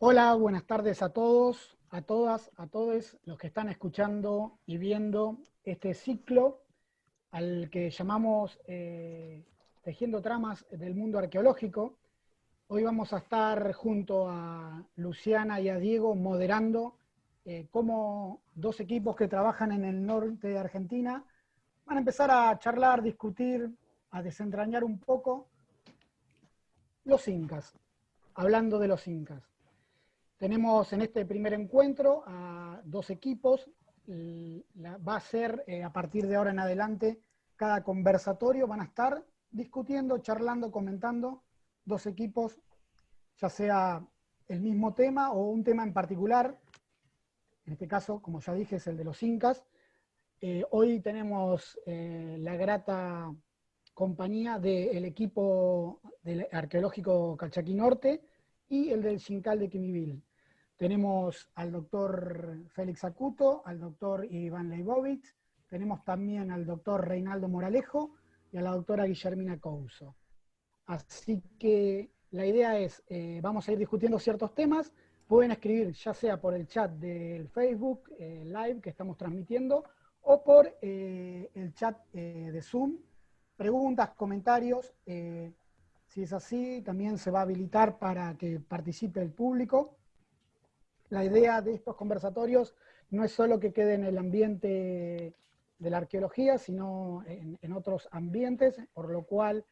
Hola, buenas tardes a todos, a todas, a todos los que están escuchando y viendo este ciclo al que llamamos Tejiendo Tramas del Mundo Arqueológico. Hoy vamos a estar junto a Luciana y a Diego moderando cómo dos equipos que trabajan en el norte de Argentina van a empezar a charlar, discutir, a desentrañar un poco los incas, hablando de los incas. Tenemos en este primer encuentro a dos equipos. Va a ser a partir de ahora en adelante cada conversatorio, van a estar discutiendo, charlando, comentando dos equipos, ya sea el mismo tema o un tema en particular. En este caso, como ya dije, es el de los incas. Hoy tenemos la grata compañía del equipo del arqueológico Calchaquí Norte y el del Xincal de Quimivil. Tenemos al doctor Félix Acuto, al doctor Iván Leibovich, tenemos también al doctor Reinaldo Moralejo y a la doctora Guillermina Couso. Así que la idea es, vamos a ir discutiendo ciertos temas, pueden escribir ya sea por el chat del Facebook Live que estamos transmitiendo o por el chat de Zoom, preguntas, comentarios. Si es así, también se va a habilitar para que participe el público. La idea de estos conversatorios no es solo que quede en el ambiente de la arqueología, sino en otros ambientes, por lo cual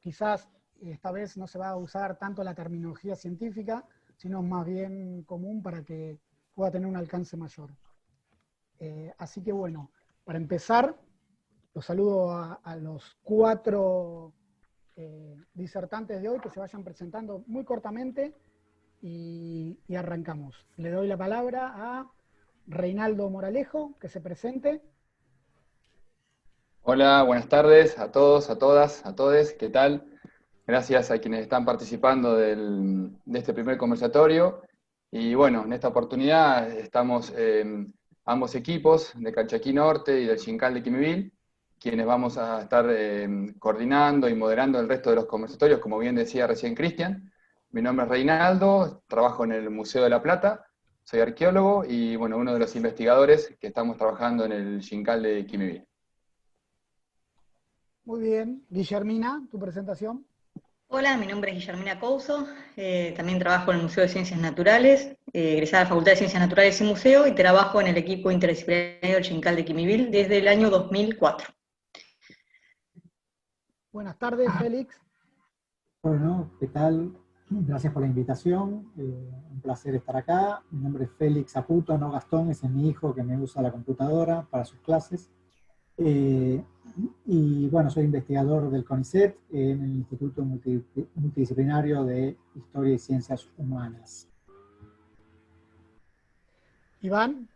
quizás esta vez no se va a usar tanto la terminología científica, sino más bien común para que pueda tener un alcance mayor. Así que bueno, para empezar, los saludo a los cuatro disertantes de hoy, que se vayan presentando muy cortamente y arrancamos. Le doy la palabra a Reinaldo Moralejo, que se presente. Hola, buenas tardes a todos, a todas, a todes, ¿qué tal? Gracias a quienes están participando de este primer conversatorio. Y bueno, en esta oportunidad estamos ambos equipos de Calchaquí Norte y del Xincal de Quimivil, quienes vamos a estar coordinando y moderando el resto de los conversatorios, como bien decía recién Cristian. Mi nombre es Reinaldo, trabajo en el Museo de la Plata, soy arqueólogo y bueno, uno de los investigadores que estamos trabajando en el Xincal de Quimivil. Muy bien. Guillermina, tu presentación. Hola, mi nombre es Guillermina Couso, también trabajo en el Museo de Ciencias Naturales, egresada de la Facultad de Ciencias Naturales y Museo, y trabajo en el equipo interdisciplinario del Xincal de Quimivil desde el año 2004. Buenas tardes, Félix. Bueno, ¿qué tal? Gracias por la invitación, un placer estar acá. Mi nombre es Félix Aputo, no Gastón, ese es mi hijo que me usa la computadora para sus clases. Y bueno, soy investigador del CONICET en el Instituto Multidisciplinario de Historia y Ciencias Humanas. Iván.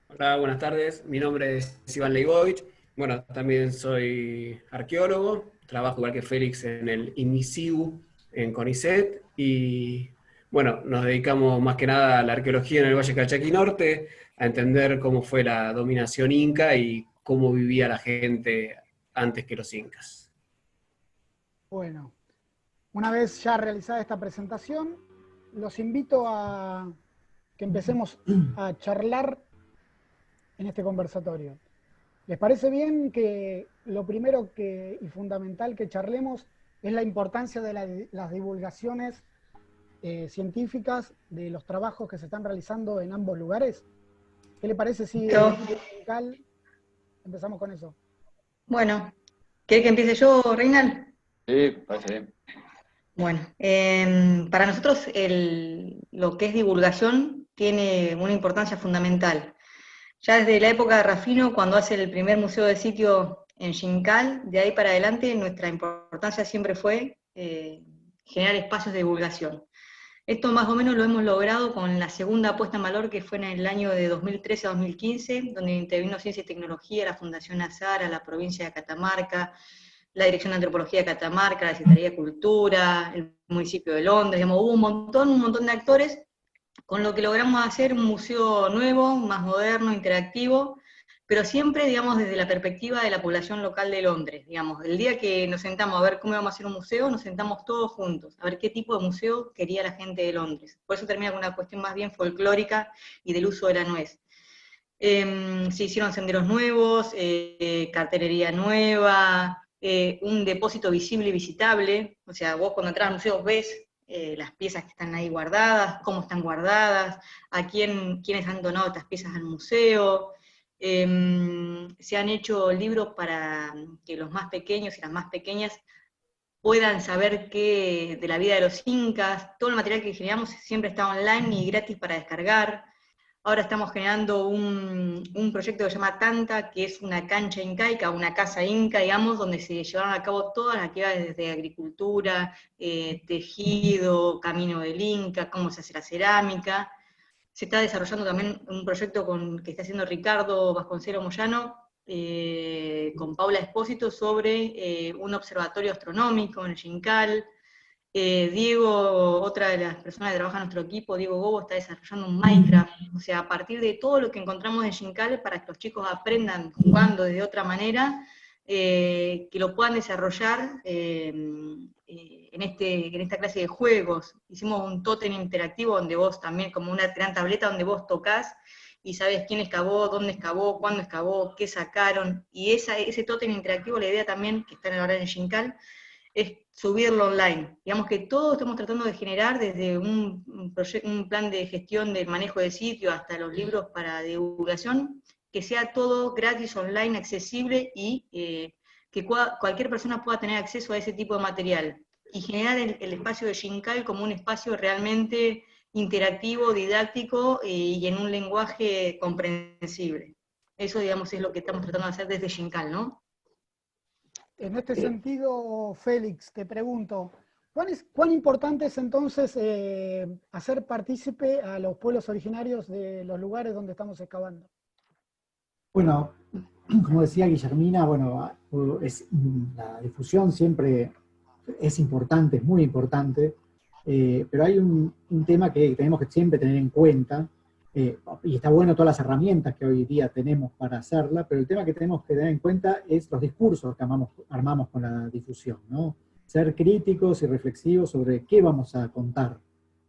Hola, buenas tardes. Mi nombre es Iván Leibovich. Bueno, también soy arqueólogo. Trabajo igual que Félix en el INICIU en CONICET. Y bueno, nos dedicamos más que nada a la arqueología en el Valle Calchaquí Norte, a entender cómo fue la dominación inca y cómo vivía la gente antes que los incas. Bueno, una vez ya realizada esta presentación, los invito a que empecemos a charlar en este conversatorio. ¿Les parece bien que lo primero y fundamental que charlemos es la importancia de las divulgaciones científicas de los trabajos que se están realizando en ambos lugares? ¿Qué le parece si empezamos con eso? Bueno, ¿querés que empiece yo, Reinal? Sí, parece bien. Bueno, para nosotros lo que es divulgación tiene una importancia fundamental. Ya desde la época de Rafino, cuando hace el primer museo de sitio en Xincal, de ahí para adelante nuestra importancia siempre fue generar espacios de divulgación. Esto más o menos lo hemos logrado con la segunda puesta en valor, que fue en el año de 2013 a 2015, donde intervino Ciencia y Tecnología, la Fundación Azara, la provincia de Catamarca, la Dirección de Antropología de Catamarca, la Secretaría de Cultura, el municipio de Londres, digamos, hubo un montón de actores, con lo que logramos hacer un museo nuevo, más moderno, interactivo, pero siempre, digamos, desde la perspectiva de la población local de Londres, digamos. El día que nos sentamos a ver cómo íbamos a hacer un museo, nos sentamos todos juntos, a ver qué tipo de museo quería la gente de Londres. Por eso termina con una cuestión más bien folclórica y del uso de la nuez. Se hicieron senderos nuevos, cartelería nueva, un depósito visible y visitable, o sea, vos cuando entras al museo ves las piezas que están ahí guardadas, cómo están guardadas, quiénes han donado estas piezas al museo. Se han hecho libros para que los más pequeños y las más pequeñas puedan saber de la vida de los incas. Todo el material que generamos siempre está online y gratis para descargar. Ahora estamos generando un proyecto que se llama Tanta, que es una cancha incaica, una casa inca, digamos, donde se llevaron a cabo todas las actividades desde agricultura, tejido, camino del Inca, cómo se hace la cerámica. Se está desarrollando también un proyecto que está haciendo Ricardo Vasconcelos Moyano, con Paula Espósito, sobre un observatorio astronómico en el Xincal. Diego, otra de las personas que trabaja en nuestro equipo, Diego Gobo, está desarrollando un Minecraft, o sea, a partir de todo lo que encontramos en Xincal, para que los chicos aprendan jugando de otra manera, que lo puedan desarrollar en esta clase de juegos. Hicimos un tótem interactivo donde vos también, como una gran tableta donde vos tocas y sabes quién excavó, dónde excavó, cuándo excavó, qué sacaron, y ese tótem interactivo, la idea también, que está ahora en Xincal, es subirlo online. Digamos que todo estamos tratando de generar, desde un plan de gestión del manejo de sitio hasta los libros para divulgación, que sea todo gratis, online, accesible, y que cualquier persona pueda tener acceso a ese tipo de material. Y generar el espacio de Xincal como un espacio realmente interactivo, didáctico y en un lenguaje comprensible. Eso, digamos, es lo que estamos tratando de hacer desde Xincal, ¿no? En este sentido, Félix, te pregunto, ¿cuán importante es entonces hacer partícipe a los pueblos originarios de los lugares donde estamos excavando? Bueno, como decía Guillermina, bueno, la difusión siempre es importante, es muy importante, pero hay un tema que tenemos que siempre tener en cuenta, y está bueno todas las herramientas que hoy día tenemos para hacerla, pero el tema que tenemos que tener en cuenta es los discursos que armamos con la difusión, ¿no? Ser críticos y reflexivos sobre qué vamos a contar,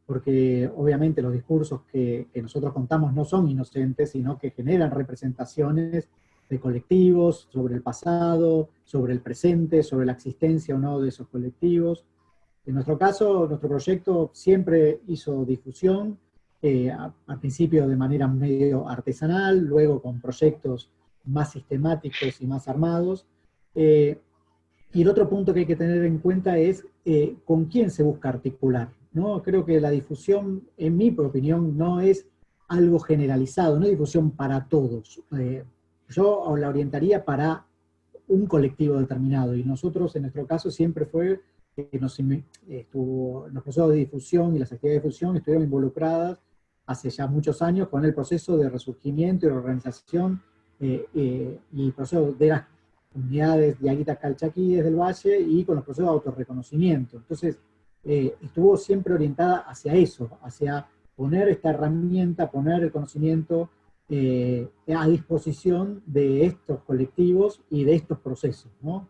porque obviamente los discursos que nosotros contamos no son inocentes, sino que generan representaciones de colectivos, sobre el pasado, sobre el presente, sobre la existencia o no de esos colectivos. En nuestro caso, nuestro proyecto siempre hizo difusión, al principio de manera medio artesanal, luego con proyectos más sistemáticos y más armados. Y el otro punto que hay que tener en cuenta es con quién se busca articular, ¿no? Creo que la difusión, en mi opinión, no es algo generalizado, no es difusión para todos. Yo la orientaría para un colectivo determinado, y nosotros en nuestro caso siempre fue que los procesos de difusión y las actividades de difusión estuvieron involucradas hace ya muchos años con el proceso de resurgimiento y organización y proceso de las comunidades diaguitas calchaquíes del Valle, y con los procesos de autorreconocimiento. Entonces, estuvo siempre orientada hacia eso, hacia poner esta herramienta, poner el conocimiento a disposición de estos colectivos y de estos procesos, ¿no?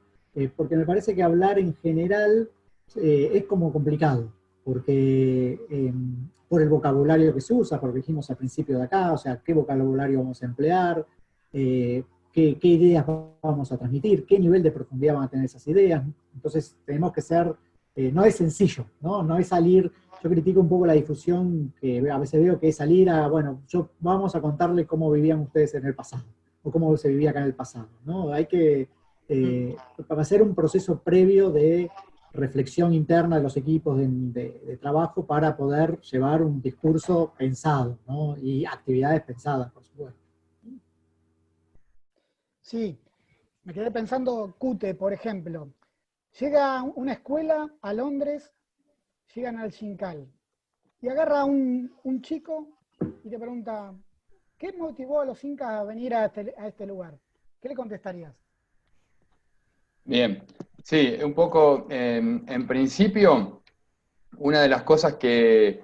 Porque me parece que hablar en general es como complicado, porque por el vocabulario que se usa, porque dijimos al principio de acá, o sea, qué vocabulario vamos a emplear, qué ideas vamos a transmitir, qué nivel de profundidad van a tener esas ideas. Entonces tenemos que ser, no es sencillo, ¿no? No es salir, yo critico un poco la difusión, que a veces veo que es salir a, bueno, vamos a contarle cómo vivían ustedes en el pasado, o cómo se vivía acá en el pasado, ¿no? Hay que hacer un proceso previo de reflexión interna de los equipos de trabajo para poder llevar un discurso pensado, ¿no? Y actividades pensadas, por supuesto. Sí, me quedé pensando, Cute, por ejemplo. Llega una escuela a Londres, llegan al Xincal, y agarra a un chico y te pregunta, ¿qué motivó a los incas a venir a este lugar? ¿Qué le contestarías? Bien, sí, un poco, en principio, una de las cosas que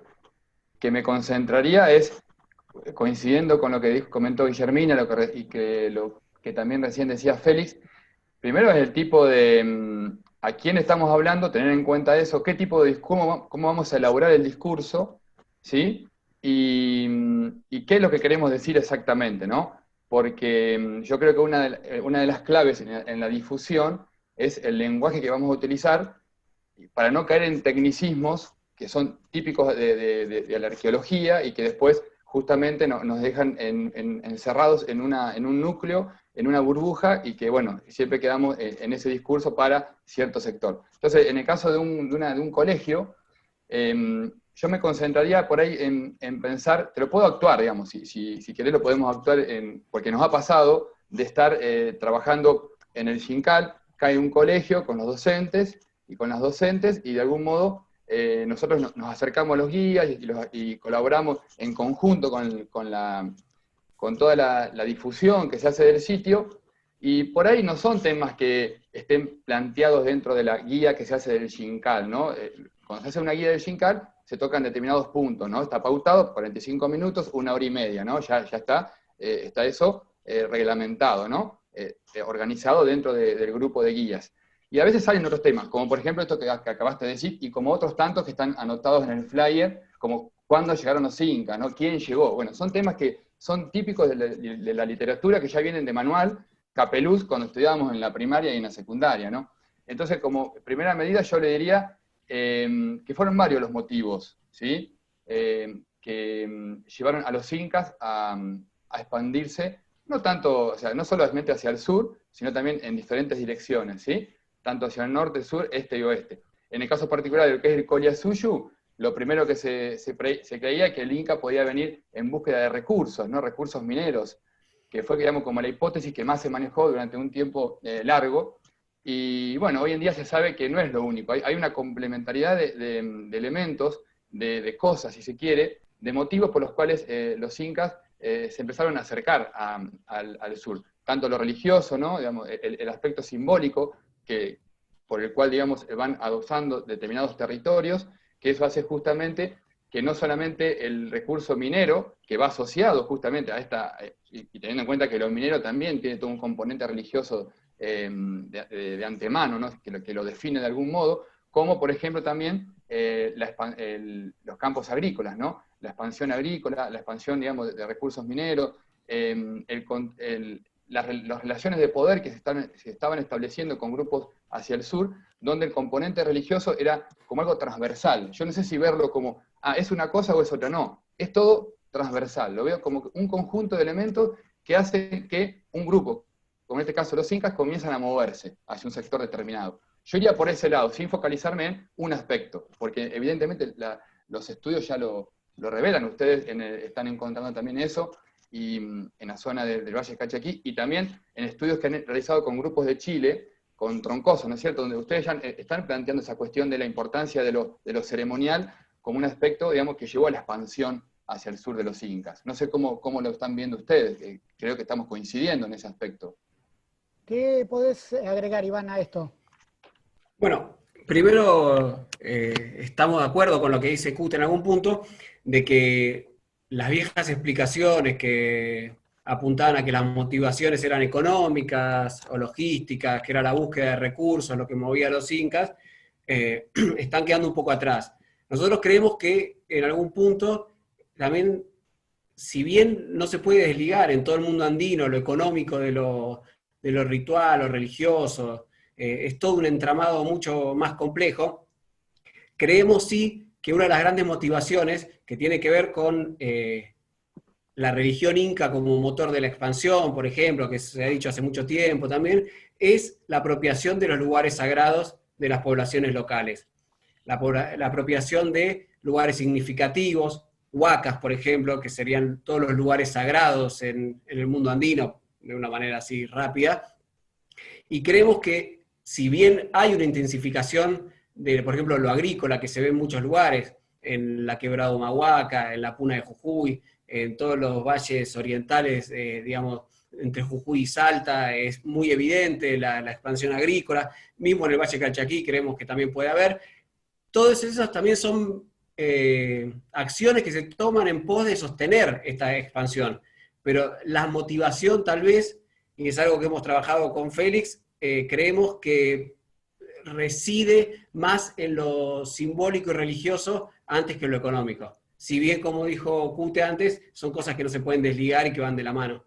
me concentraría es coincidiendo con lo que comentó Guillermina lo que también recién decía Félix, primero es el tipo de a quién estamos hablando, tener en cuenta eso, qué tipo de cómo vamos a elaborar el discurso, ¿sí? Y qué es lo que queremos decir exactamente, ¿no? Porque yo creo que una de las claves en la difusión es el lenguaje que vamos a utilizar para no caer en tecnicismos que son típicos de la arqueología y que después justamente nos dejan encerrados en un núcleo, en una burbuja, y que, bueno, siempre quedamos en ese discurso para cierto sector. Entonces, en el caso de un colegio, yo me concentraría por ahí en pensar, te lo puedo actuar, digamos, si querés lo podemos actuar, porque nos ha pasado de estar trabajando en el Xincal, cae un colegio con los docentes y con las docentes, y de algún modo nosotros nos acercamos a los guías y colaboramos en conjunto con toda la difusión que se hace del sitio, y por ahí no son temas que estén planteados dentro de la guía que se hace del Xincal, ¿no? Cuando se hace una guía del Xincal, se tocan determinados puntos, ¿no? Está pautado 45 minutos, 1 hora y media, ¿no? Ya está eso reglamentado, ¿no? Organizado dentro del grupo de guías. Y a veces salen otros temas, como por ejemplo esto que acabaste de decir, y como otros tantos que están anotados en el flyer, como cuándo llegaron los incas, ¿no? ¿Quién llegó? Bueno, son temas que son típicos de la literatura, que ya vienen de manual, Capeluz, cuando estudiábamos en la primaria y en la secundaria, ¿no? Entonces, como primera medida, yo le diría que fueron varios los motivos, ¿sí? Que llevaron a los incas a expandirse, no tanto, o sea, no solamente hacia el sur, sino también en diferentes direcciones, ¿sí? Tanto hacia el norte, sur, este y oeste. En el caso particular de lo que es el Collasuyu, lo primero que se creía que el Inca podía venir en búsqueda de recursos, ¿no? Recursos mineros, que fue, digamos, como la hipótesis que más se manejó durante un tiempo largo. Y bueno, hoy en día se sabe que no es lo único, hay una complementariedad de elementos, de cosas, si se quiere, de motivos por los cuales los incas se empezaron a acercar al sur. Tanto lo religioso, ¿no? Digamos, el aspecto simbólico, por el cual, digamos, van adosando determinados territorios, que eso hace justamente que no solamente el recurso minero, que va asociado justamente a esta, y teniendo en cuenta que lo minero también tiene todo un componente religioso de antemano, ¿no? que lo define de algún modo, como por ejemplo también los campos agrícolas, ¿no? La expansión agrícola, la expansión, digamos, de recursos mineros, las relaciones de poder que se estaban estableciendo con grupos hacia el sur, donde el componente religioso era como algo transversal. Yo no sé si verlo como, es una cosa o es otra, no. Es todo transversal, lo veo como un conjunto de elementos que hacen que un grupo, como en este caso los incas, comienzan a moverse hacia un sector determinado. Yo iría por ese lado, sin focalizarme en un aspecto, porque evidentemente los estudios ya lo revelan, ustedes están encontrando también eso, y en la zona del Valle Cachaquí, y también en estudios que han realizado con grupos de Chile, con Troncoso, ¿no es cierto?, donde ustedes ya están planteando esa cuestión de la importancia de lo ceremonial como un aspecto, digamos, que llevó a la expansión hacia el sur de los incas. No sé cómo lo están viendo ustedes, creo que estamos coincidiendo en ese aspecto. ¿Qué podés agregar, Iván, a esto? Bueno, primero estamos de acuerdo con lo que dice Cute en algún punto, de que las viejas explicaciones que apuntaban a que las motivaciones eran económicas o logísticas, que era la búsqueda de recursos, lo que movía a los incas, están quedando un poco atrás. Nosotros creemos que en algún punto también, si bien no se puede desligar en todo el mundo andino lo económico de lo ritual, lo religioso, es todo un entramado mucho más complejo, creemos sí que una de las grandes motivaciones que tiene que ver con la religión inca como motor de la expansión, por ejemplo, que se ha dicho hace mucho tiempo también, es la apropiación de los lugares sagrados de las poblaciones locales. La apropiación de lugares significativos, huacas, por ejemplo, que serían todos los lugares sagrados en el mundo andino, de una manera así rápida. Y creemos que si bien hay una intensificación de, por ejemplo, lo agrícola que se ve en muchos lugares, en la Quebrada Humahuaca, en la Puna de Jujuy, en todos los valles orientales, digamos, entre Jujuy y Salta, es muy evidente la expansión agrícola, mismo en el Valle Calchaquí creemos que también puede haber. Todas esas también son acciones que se toman en pos de sostener esta expansión. Pero la motivación tal vez, y es algo que hemos trabajado con Félix, creemos que reside más en lo simbólico y religioso antes que en lo económico. Si bien, como dijo Cute antes, son cosas que no se pueden desligar y que van de la mano.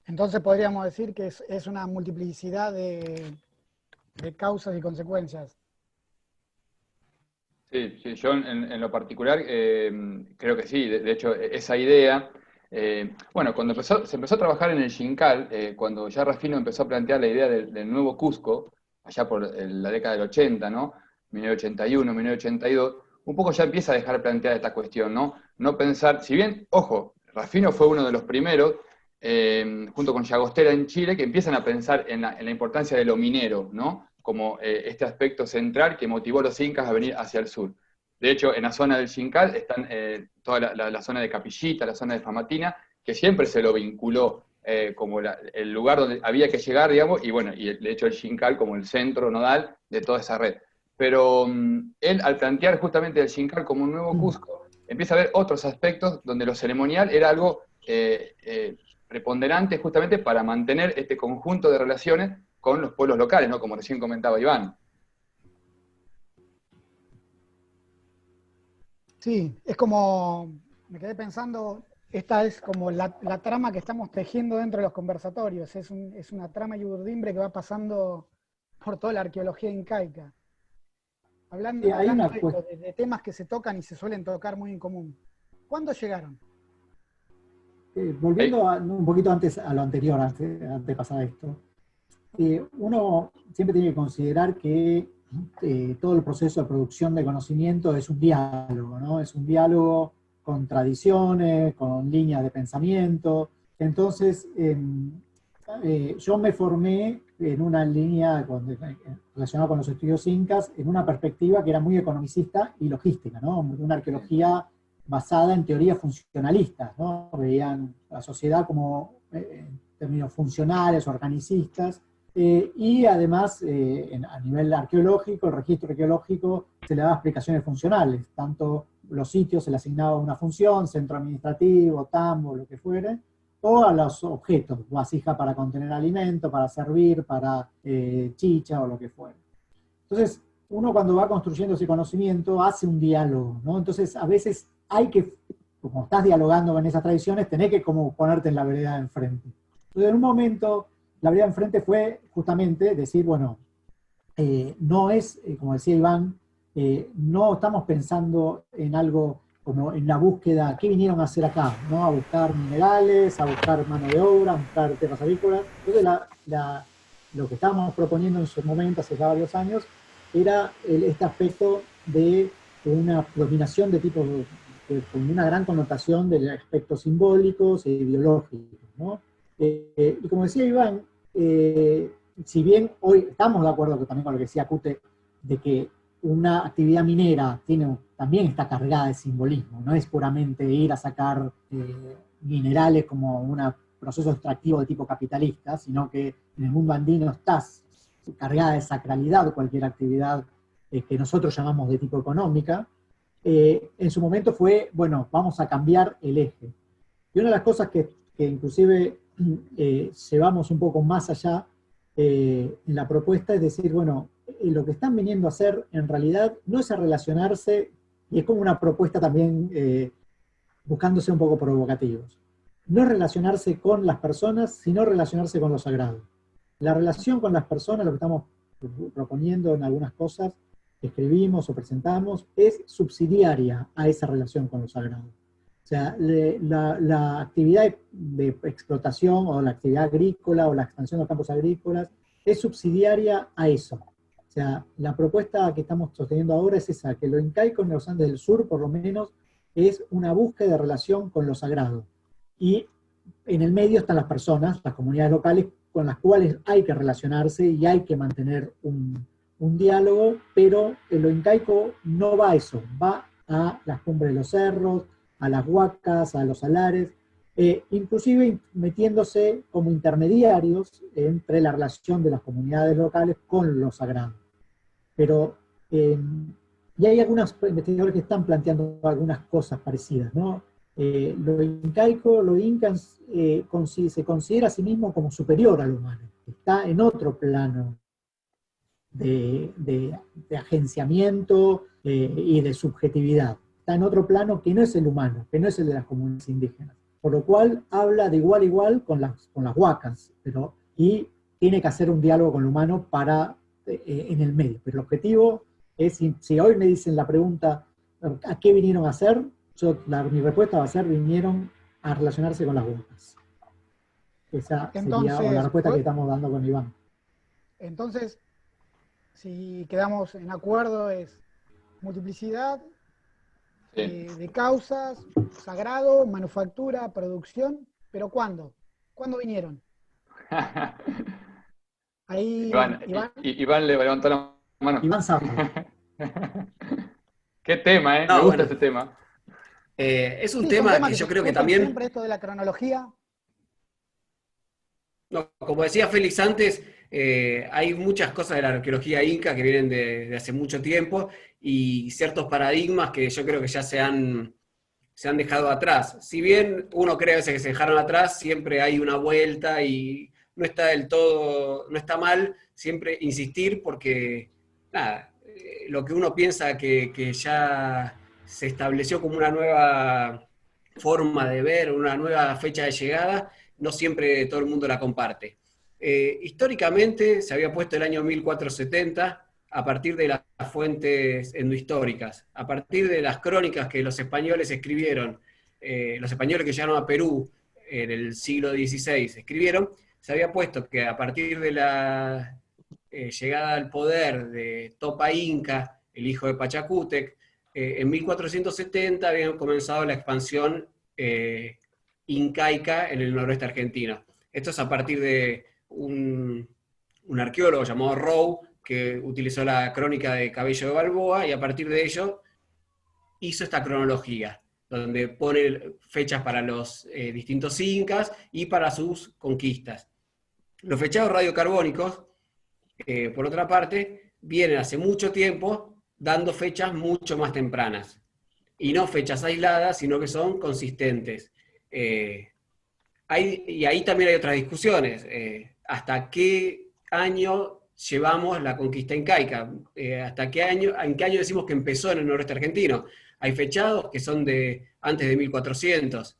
Entonces podríamos decir que es una multiplicidad de causas y consecuencias. Sí, sí, yo en lo particular creo que sí. De hecho, esa idea, bueno, cuando se empezó a trabajar en el Xincal, cuando ya Rafino empezó a plantear la idea del nuevo Cusco, allá por la década del 80, ¿no? 1981, 1982, un poco ya empieza a dejar planteada esta cuestión, ¿no? No pensar, si bien, ojo, Rafino fue uno de los primeros, junto con Llagostera en Chile, que empiezan a pensar en la importancia de lo minero, ¿no? Como este aspecto central que motivó a los incas a venir hacia el sur. De hecho, en la zona del Xincal están toda la zona de Capillita, la zona de Famatina, que siempre se lo vinculó como el lugar donde había que llegar, digamos, y bueno, y de hecho el Xincal como el centro nodal de toda esa red. Pero él, al plantear justamente el Xincal como un nuevo Cusco, empieza a ver otros aspectos donde lo ceremonial era algo preponderante justamente para mantener este conjunto de relaciones con los pueblos locales, ¿no? Como recién comentaba Iván. Sí, es como, me quedé pensando, esta es como la trama que estamos tejiendo dentro de los conversatorios, es una trama y urdimbre que va pasando por toda la arqueología incaica. Hablando, Hay hablando una de esto, de temas que se tocan y se suelen tocar muy en común. ¿Cuándo llegaron? volviendo un poquito antes a lo anterior, antes de pasar a esto, uno siempre tiene que considerar que todo el proceso de producción de conocimiento es un diálogo, ¿no? Es un diálogo con tradiciones, con líneas de pensamiento. Entonces, yo me formé en una línea relacionada con los estudios incas, en una perspectiva que era muy economicista y logística, ¿no? Una arqueología basada en teorías funcionalistas, ¿no? Veían la sociedad como en términos funcionales, organicistas, y además a nivel arqueológico, el registro arqueológico se le daba explicaciones funcionales, tanto los sitios se le asignaba una función, centro administrativo, tambo, lo que fuere, o a los objetos, vasija para contener alimento, para servir, para chicha o lo que fuere. Entonces, uno cuando va construyendo ese conocimiento hace un diálogo, ¿no? Entonces, a veces hay que, como estás dialogando con esas tradiciones, tenés que como ponerte en la vereda de enfrente. Entonces, en un momento, la vereda de enfrente fue justamente decir, bueno, no es, como decía Iván, no estamos pensando en algo como en la búsqueda, ¿qué vinieron a hacer acá? ¿No? A buscar minerales, a buscar mano de obra, a buscar tierras agrícolas. Entonces, lo que estábamos proponiendo en su momento, hace ya varios años, era este aspecto de una dominación de tipo, con una gran connotación de aspectos simbólicos e ideológicos, ¿no? Y como decía Iván, si bien hoy estamos de acuerdo también con lo que decía Cute, de que una actividad minera también está cargada de simbolismo, no es puramente ir a sacar minerales como un proceso extractivo de tipo capitalista, sino que en el mundo andino estás cargada de sacralidad cualquier actividad que nosotros llamamos de tipo económica. En su momento fue, bueno, vamos a cambiar el eje. Y una de las cosas que inclusive llevamos un poco más allá en la propuesta es decir, bueno, lo que están viniendo a hacer en realidad no es a relacionarse, y es como una propuesta también buscándose un poco provocativos, no es relacionarse con las personas, sino relacionarse con lo sagrado. La relación con las personas, lo que estamos proponiendo en algunas cosas que escribimos o presentamos, es subsidiaria a esa relación con lo sagrado. O sea, la actividad de explotación o la actividad agrícola o la expansión de los campos agrícolas es subsidiaria a eso. O sea, la propuesta que estamos sosteniendo ahora es esa, que lo incaico en los Andes del Sur, por lo menos, es una búsqueda de relación con lo sagrado. Y en el medio están las personas, las comunidades locales, con las cuales hay que relacionarse y hay que mantener un diálogo, pero lo incaico no va a eso, va a las cumbres de los cerros, a las huacas, a los salares, inclusive metiéndose como intermediarios entre la relación de las comunidades locales con lo sagrado. Pero Y hay algunos investigadores que están planteando algunas cosas parecidas, ¿no? Lo incaico, lo inca, se considera a sí mismo como superior al humano, está en otro plano de agenciamiento y de subjetividad. Está en otro plano que no es el humano, que no es el de las comunidades indígenas. Por lo cual habla de igual a igual con las huacas, y tiene que hacer un diálogo con el humano en el medio. Pero el objetivo es, si hoy me dicen la pregunta, ¿a qué vinieron a hacer? Mi respuesta va a ser, vinieron a relacionarse con las huacas. Esa sería la respuesta que estamos dando con Iván. Entonces, si quedamos en acuerdo, es multiplicidad de causas, sagrado, manufactura, producción, pero ¿cuándo? ¿Cuándo vinieron? Ahí, Iván le levantó la mano. Iván sabe. Qué tema, me gusta este tema. Es un tema que yo creo que también... Siempre esto de la cronología. No, como decía Félix antes, hay muchas cosas de la arqueología inca que vienen de hace mucho tiempo y ciertos paradigmas que yo creo que ya se han dejado atrás. Si bien uno cree a veces que se dejaron atrás, siempre hay una vuelta y no está del todo, no está mal siempre insistir porque, nada, lo que uno piensa que ya se estableció como una nueva forma de ver, una nueva fecha de llegada, no siempre todo el mundo la comparte. Históricamente se había puesto el año 1470 a partir de las fuentes endohistóricas, a partir de las crónicas que los españoles escribieron, los españoles que llegaron a Perú en el siglo XVI escribieron, se había puesto que a partir de la llegada al poder de Topa Inca, el hijo de Pachacútec, en 1470 habían comenzado la expansión incaica en el noroeste argentino. Esto es a partir de un arqueólogo llamado Rowe, que utilizó la crónica de Cabello de Balboa, y a partir de ello hizo esta cronología, donde pone fechas para los distintos incas y para sus conquistas. Los fechados radiocarbónicos, por otra parte, vienen hace mucho tiempo dando fechas mucho más tempranas, y no fechas aisladas, sino que son consistentes. Y ahí también hay otras discusiones. ¿Hasta qué año llevamos la conquista incaica? ¿En qué año decimos que empezó en el noroeste argentino? Hay fechados que son de antes de 1400,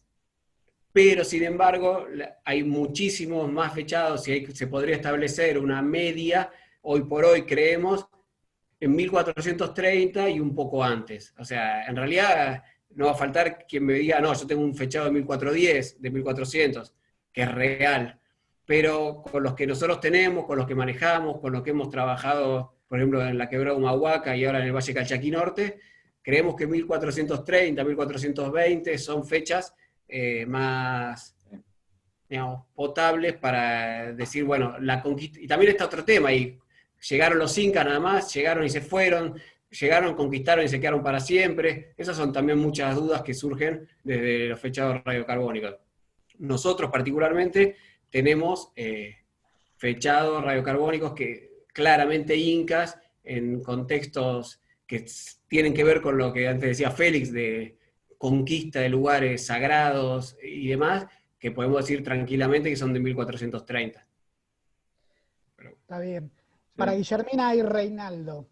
pero sin embargo hay muchísimos más fechados y se podría establecer una media, hoy por hoy creemos, en 1430 y un poco antes. O sea, en realidad no va a faltar quien me diga, no, yo tengo un fechado de 1410, de 1400, que es real. Pero con los que nosotros tenemos, con los que manejamos, con los que hemos trabajado, por ejemplo, en la Quebrada Humahuaca y ahora en el Valle Calchaquí Norte, creemos que 1430, 1420 son fechas más, digamos, potables para decir, bueno, la conquista. Y también está otro tema, y llegaron los incas nada más, llegaron y se fueron, llegaron, conquistaron y se quedaron para siempre. Esas son también muchas dudas que surgen desde los fechados radiocarbónicos. Nosotros particularmente tenemos fechados radiocarbónicos que claramente incas, en contextos que tienen que ver con lo que antes decía Félix, de conquista de lugares sagrados y demás, que podemos decir tranquilamente que son de 1430. Está bien. Para Guillermina y Reinaldo,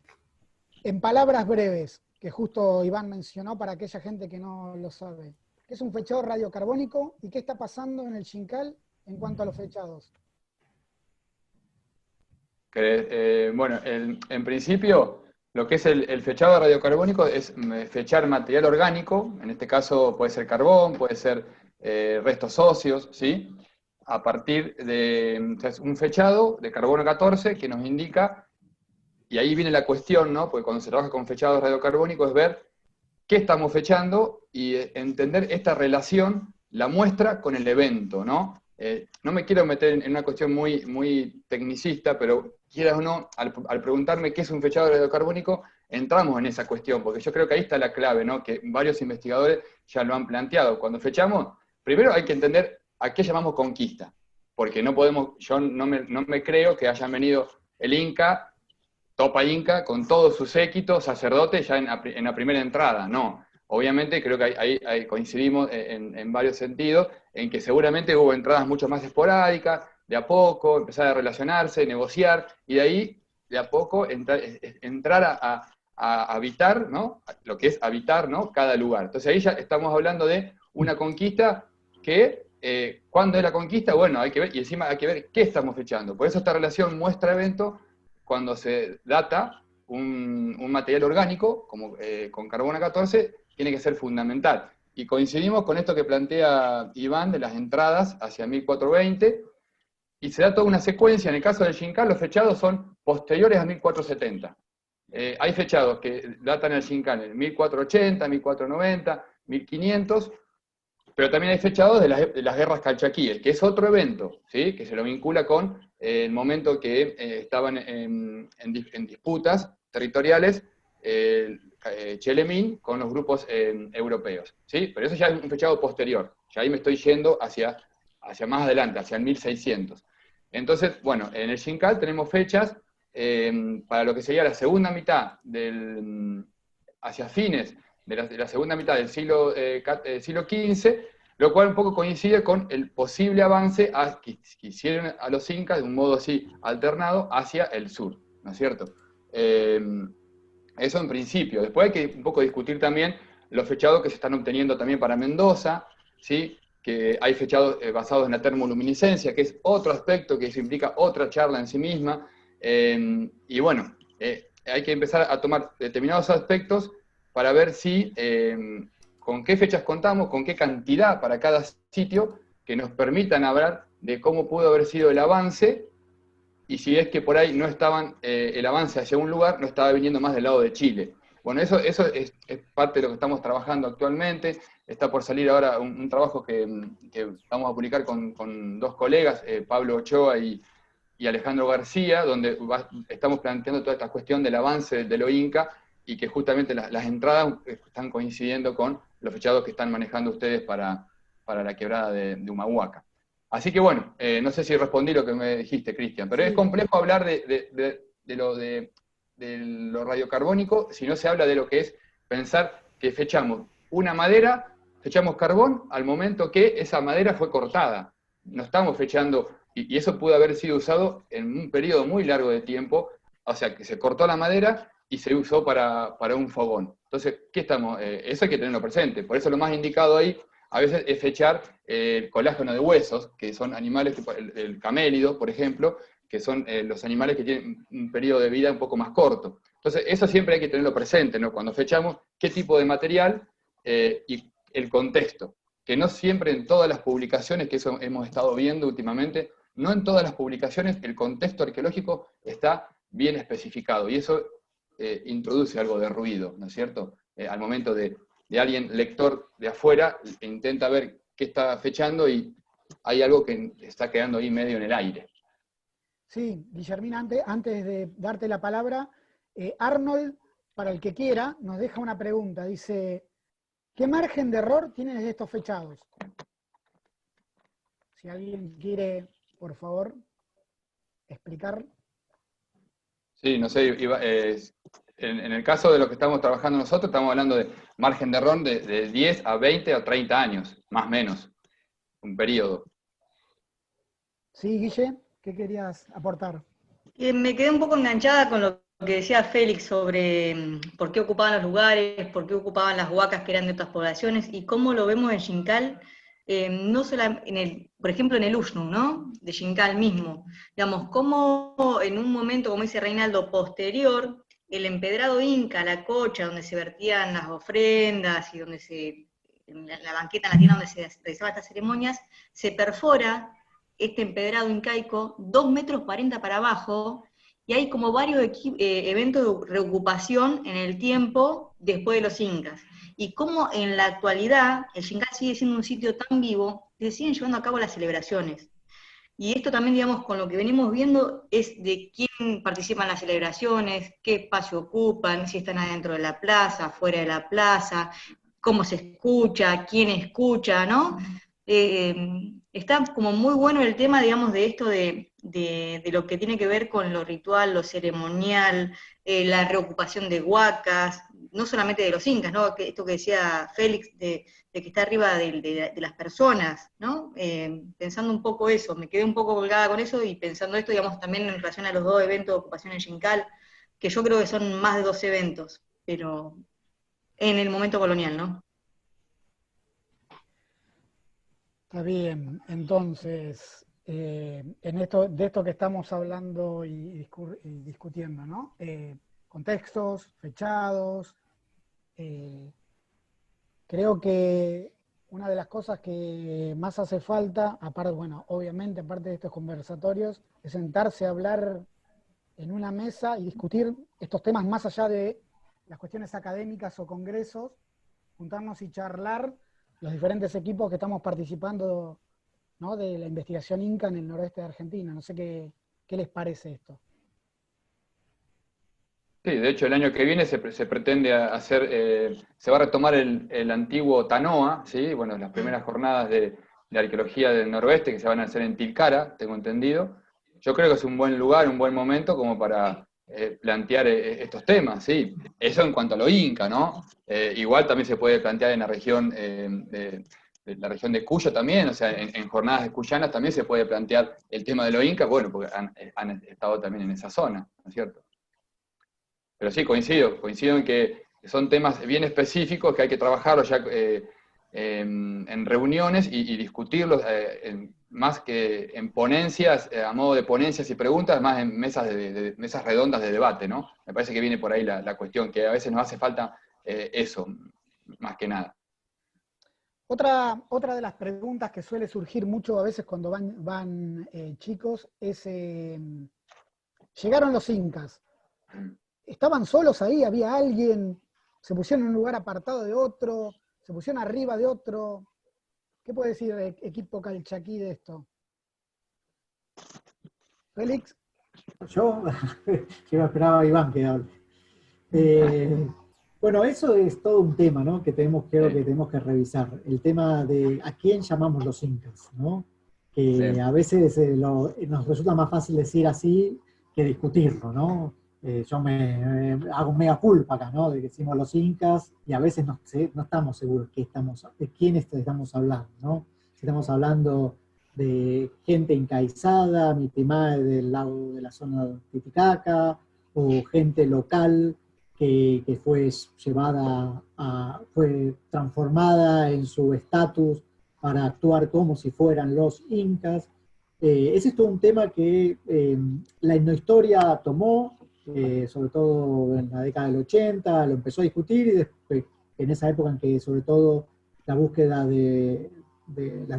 en palabras breves, que justo Iván mencionó para aquella gente que no lo sabe, ¿qué es un fechado radiocarbónico y qué está pasando en el Xincal en cuanto a los fechados? Bueno, en principio, lo que es el fechado radiocarbónico es fechar material orgánico, en este caso puede ser carbón, puede ser restos óseos, ¿sí? A partir de un fechado de carbono 14 que nos indica, y ahí viene la cuestión, ¿no? Porque cuando se trabaja con fechados radiocarbónicos es ver qué estamos fechando y entender esta relación, la muestra con el evento, ¿no? No me quiero meter en una cuestión muy, muy tecnicista, pero quieras o no, al preguntarme qué es un fechado radiocarbónico, entramos en esa cuestión, porque yo creo que ahí está la clave, ¿no? Que varios investigadores ya lo han planteado. Cuando fechamos, primero hay que entender a qué llamamos conquista, porque no podemos, yo no me creo que hayan venido el Inca Topa Inca con todo su séquito, sacerdote ya en la primera entrada, no. Obviamente creo que ahí coincidimos en varios sentidos, en que seguramente hubo entradas mucho más esporádicas, de a poco, empezar a relacionarse, negociar, y de ahí, de a poco, entrar a habitar, ¿no? Lo que es habitar, ¿no? Cada lugar. Entonces ahí ya estamos hablando de una conquista que, ¿cuándo es la conquista? Bueno, hay que ver, y encima hay que ver qué estamos fechando. Por eso esta relación muestra-evento, cuando se data un material orgánico, como con carbono 14, tiene que ser fundamental. Y coincidimos con esto que plantea Iván de las entradas hacia 1420, y se da toda una secuencia. En el caso del Xincal, los fechados son posteriores a 1470. Hay fechados que datan el Xincal en 1480, 1490, 1500, pero también hay fechados de las guerras calchaquíes, que es otro evento, ¿sí? Que se lo vincula con el momento que estaban en disputas territoriales Chelemín con los grupos europeos, ¿sí? Pero eso ya es un fechado posterior, ya ahí me estoy yendo hacia más adelante, hacia el 1600. Entonces, bueno, en el Xincal tenemos fechas para lo que sería la segunda mitad hacia fines de la segunda mitad del siglo XV, lo cual un poco coincide con el posible avance que hicieron a los incas de un modo así alternado hacia el sur, ¿no es cierto? Eso en principio. Después hay que un poco discutir también los fechados que se están obteniendo también para Mendoza, ¿sí? Que hay fechados basados en la termoluminiscencia, que es otro aspecto que eso implica otra charla en sí misma, y bueno, hay que empezar a tomar determinados aspectos para ver si, con qué fechas contamos, con qué cantidad para cada sitio, que nos permitan hablar de cómo pudo haber sido el avance, y si es que por ahí no estaban, el avance hacia un lugar no estaba viniendo más del lado de Chile. Bueno, eso es parte de lo que estamos trabajando actualmente. Está por salir ahora un trabajo que vamos a publicar con dos colegas, Pablo Ochoa y Alejandro García, donde estamos planteando toda esta cuestión del avance de lo Inca, y que justamente las entradas están coincidiendo con los fechados que están manejando ustedes para la quebrada de Humahuaca. Así que bueno, no sé si respondí lo que me dijiste, Cristian, pero sí. Es complejo hablar de lo radiocarbónico si no se habla de lo que es pensar que fechamos una madera, fechamos carbón al momento que esa madera fue cortada. No estamos fechando, y eso pudo haber sido usado en un periodo muy largo de tiempo, o sea, que se cortó la madera y se usó para un fogón. Entonces, ¿qué estamos? Eso hay que tenerlo presente. Por eso lo más indicado ahí a veces es fechar el colágeno de huesos, que son animales, el camélido, por ejemplo, que son los animales que tienen un periodo de vida un poco más corto. Entonces, eso siempre hay que tenerlo presente, ¿no? Cuando fechamos qué tipo de material y el contexto, que no siempre en todas las publicaciones, que eso hemos estado viendo últimamente, no en todas las publicaciones el contexto arqueológico está bien especificado, y eso introduce algo de ruido, ¿no es cierto? Al momento de alguien lector de afuera intenta ver qué está fechando y hay algo que está quedando ahí medio en el aire. Sí, Guillermina, antes de darte la palabra, Arnold, para el que quiera, nos deja una pregunta. Dice, ¿qué margen de error tienen de estos fechados? Si alguien quiere, por favor, explicar. Sí, no sé, en el caso de lo que estamos trabajando nosotros, estamos hablando de margen de error de 10 a 20 o 30 años, más o menos, un periodo. Sí, Guille, ¿qué querías aportar? Me quedé un poco enganchada con lo que decía Félix sobre por qué ocupaban los lugares, por qué ocupaban las huacas que eran de otras poblaciones, y cómo lo vemos en Xincal, no solo por ejemplo en el Uxnu, ¿no? De Xincal mismo. Digamos, cómo en un momento, como dice Reinaldo, posterior, el empedrado inca, la cocha, donde se vertían las ofrendas y donde la banqueta latina donde se realizaban estas ceremonias, se perfora este empedrado incaico 2,40 metros para abajo, y hay como varios eventos de reocupación en el tiempo después de los incas. Y cómo en la actualidad el Xincal sigue siendo un sitio tan vivo que se siguen llevando a cabo las celebraciones. Y esto también, digamos, con lo que venimos viendo es de quién participa en las celebraciones, qué espacio ocupan, si están adentro de la plaza, fuera de la plaza, cómo se escucha, quién escucha, ¿no? Está como muy bueno el tema, digamos, de esto de de lo que tiene que ver con lo ritual, lo ceremonial, la reocupación de huacas, no solamente de los incas, ¿no? Esto que decía Félix, de que está arriba de las personas, ¿no? Pensando un poco eso, me quedé un poco colgada con eso y pensando esto, digamos, también en relación a los 2 eventos de ocupación en Xincal, que yo creo que son más de 2 eventos, pero en el momento colonial, ¿no? Está bien, entonces, de esto que estamos hablando y discutiendo, ¿no? Contextos, fechados, creo que una de las cosas que más hace falta, aparte, bueno, obviamente, aparte de estos conversatorios, es sentarse a hablar en una mesa y discutir estos temas más allá de las cuestiones académicas o congresos, juntarnos y charlar los diferentes equipos que estamos participando, ¿no?, de la investigación Inca en el noroeste de Argentina. No sé qué les parece esto. Sí, de hecho el año que viene se pretende hacer, se va a retomar el antiguo Tanoa, ¿sí? Bueno, las primeras jornadas de arqueología del noroeste que se van a hacer en Tilcara, tengo entendido. Yo creo que es un buen lugar, un buen momento como para plantear estos temas, ¿sí? Eso en cuanto a lo inca, ¿no? Igual también se puede plantear en la región de Cuyo también, o sea, en jornadas de cuyanas también se puede plantear el tema de lo inca, bueno, porque han estado también en esa zona, ¿no es cierto? Pero sí, coincido en que son temas bien específicos que hay que trabajarlos ya en reuniones y discutirlos más que en ponencias, a modo de ponencias y preguntas, más en mesas redondas de debate, ¿no? Me parece que viene por ahí la cuestión, que a veces nos hace falta eso, más que nada. Otra de las preguntas que suele surgir mucho a veces cuando van chicos es, llegaron los incas, ¿estaban solos ahí? ¿Había alguien? ¿Se pusieron en un lugar apartado de otro? ¿Se pusieron arriba de otro? ¿Qué puede decir el equipo Calchaquí de esto? ¿Félix? Yo esperaba a Iván que hable. Bueno, eso es todo un tema, ¿no? Que creo que tenemos que revisar. El tema de a quién llamamos los incas, ¿no? Que Sí. a veces nos resulta más fácil decir así que discutirlo, ¿no? Yo me hago un mea culpa acá, ¿no? De que decimos los incas y a veces no estamos seguros de quién estamos hablando, ¿no? Si estamos hablando de gente encaizada, Mitimae del lago de la zona de Titicaca, o gente local que fue fue transformada en su estatus para actuar como si fueran los incas. Ese es todo un tema que la etnohistoria tomó, sobre todo en la década del 80, lo empezó a discutir y después, en esa época en que sobre todo la búsqueda de esta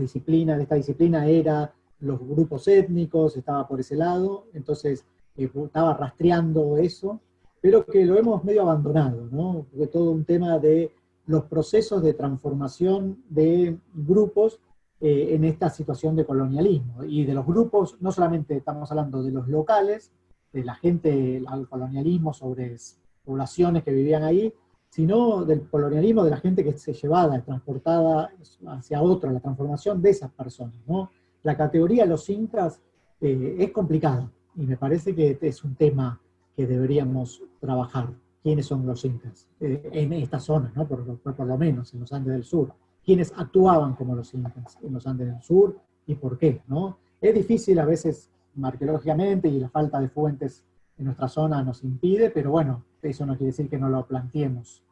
disciplina era los grupos étnicos, estaba por ese lado, entonces estaba rastreando eso, pero que lo hemos medio abandonado, ¿no? Porque todo un tema de los procesos de transformación de grupos en esta situación de colonialismo. Y de los grupos, no solamente estamos hablando de los locales, de la gente, el colonialismo sobre poblaciones que vivían ahí, sino del colonialismo de la gente que se llevaba, transportada hacia otra, la transformación de esas personas, ¿no? La categoría de los incas es complicada, y me parece que es un tema que deberíamos trabajar. ¿Quiénes son los incas? En esta zona, ¿no? Por lo menos, en los Andes del Sur. ¿Quiénes actuaban como los incas en los Andes del Sur y por qué, ¿no? Es difícil a veces arqueológicamente y la falta de fuentes en nuestra zona nos impide, pero bueno, eso no quiere decir que no lo planteemos.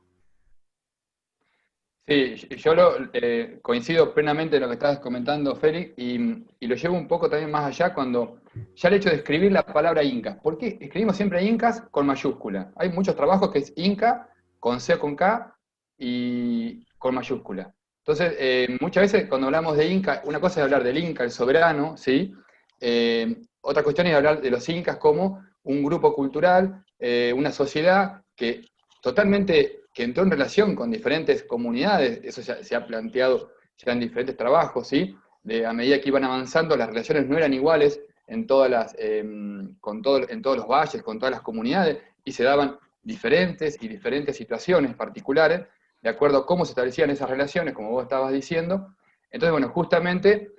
Sí, yo coincido plenamente en lo que estabas comentando, Félix, y lo llevo un poco también más allá cuando ya el hecho de escribir la palabra Inca. ¿Por qué escribimos siempre Incas con mayúscula? Hay muchos trabajos que es Inca, con C o con K, y con mayúscula. Entonces, muchas veces cuando hablamos de Inca, una cosa es hablar del Inca, el soberano, ¿sí? Otra cuestión es hablar de los Incas como un grupo cultural, una sociedad que entró en relación con diferentes comunidades, eso se ha planteado ya en diferentes trabajos, ¿sí? A medida que iban avanzando, las relaciones no eran iguales en todos los valles, con todas las comunidades, y se daban diferentes situaciones particulares, de acuerdo a cómo se establecían esas relaciones, como vos estabas diciendo. Entonces, bueno, justamente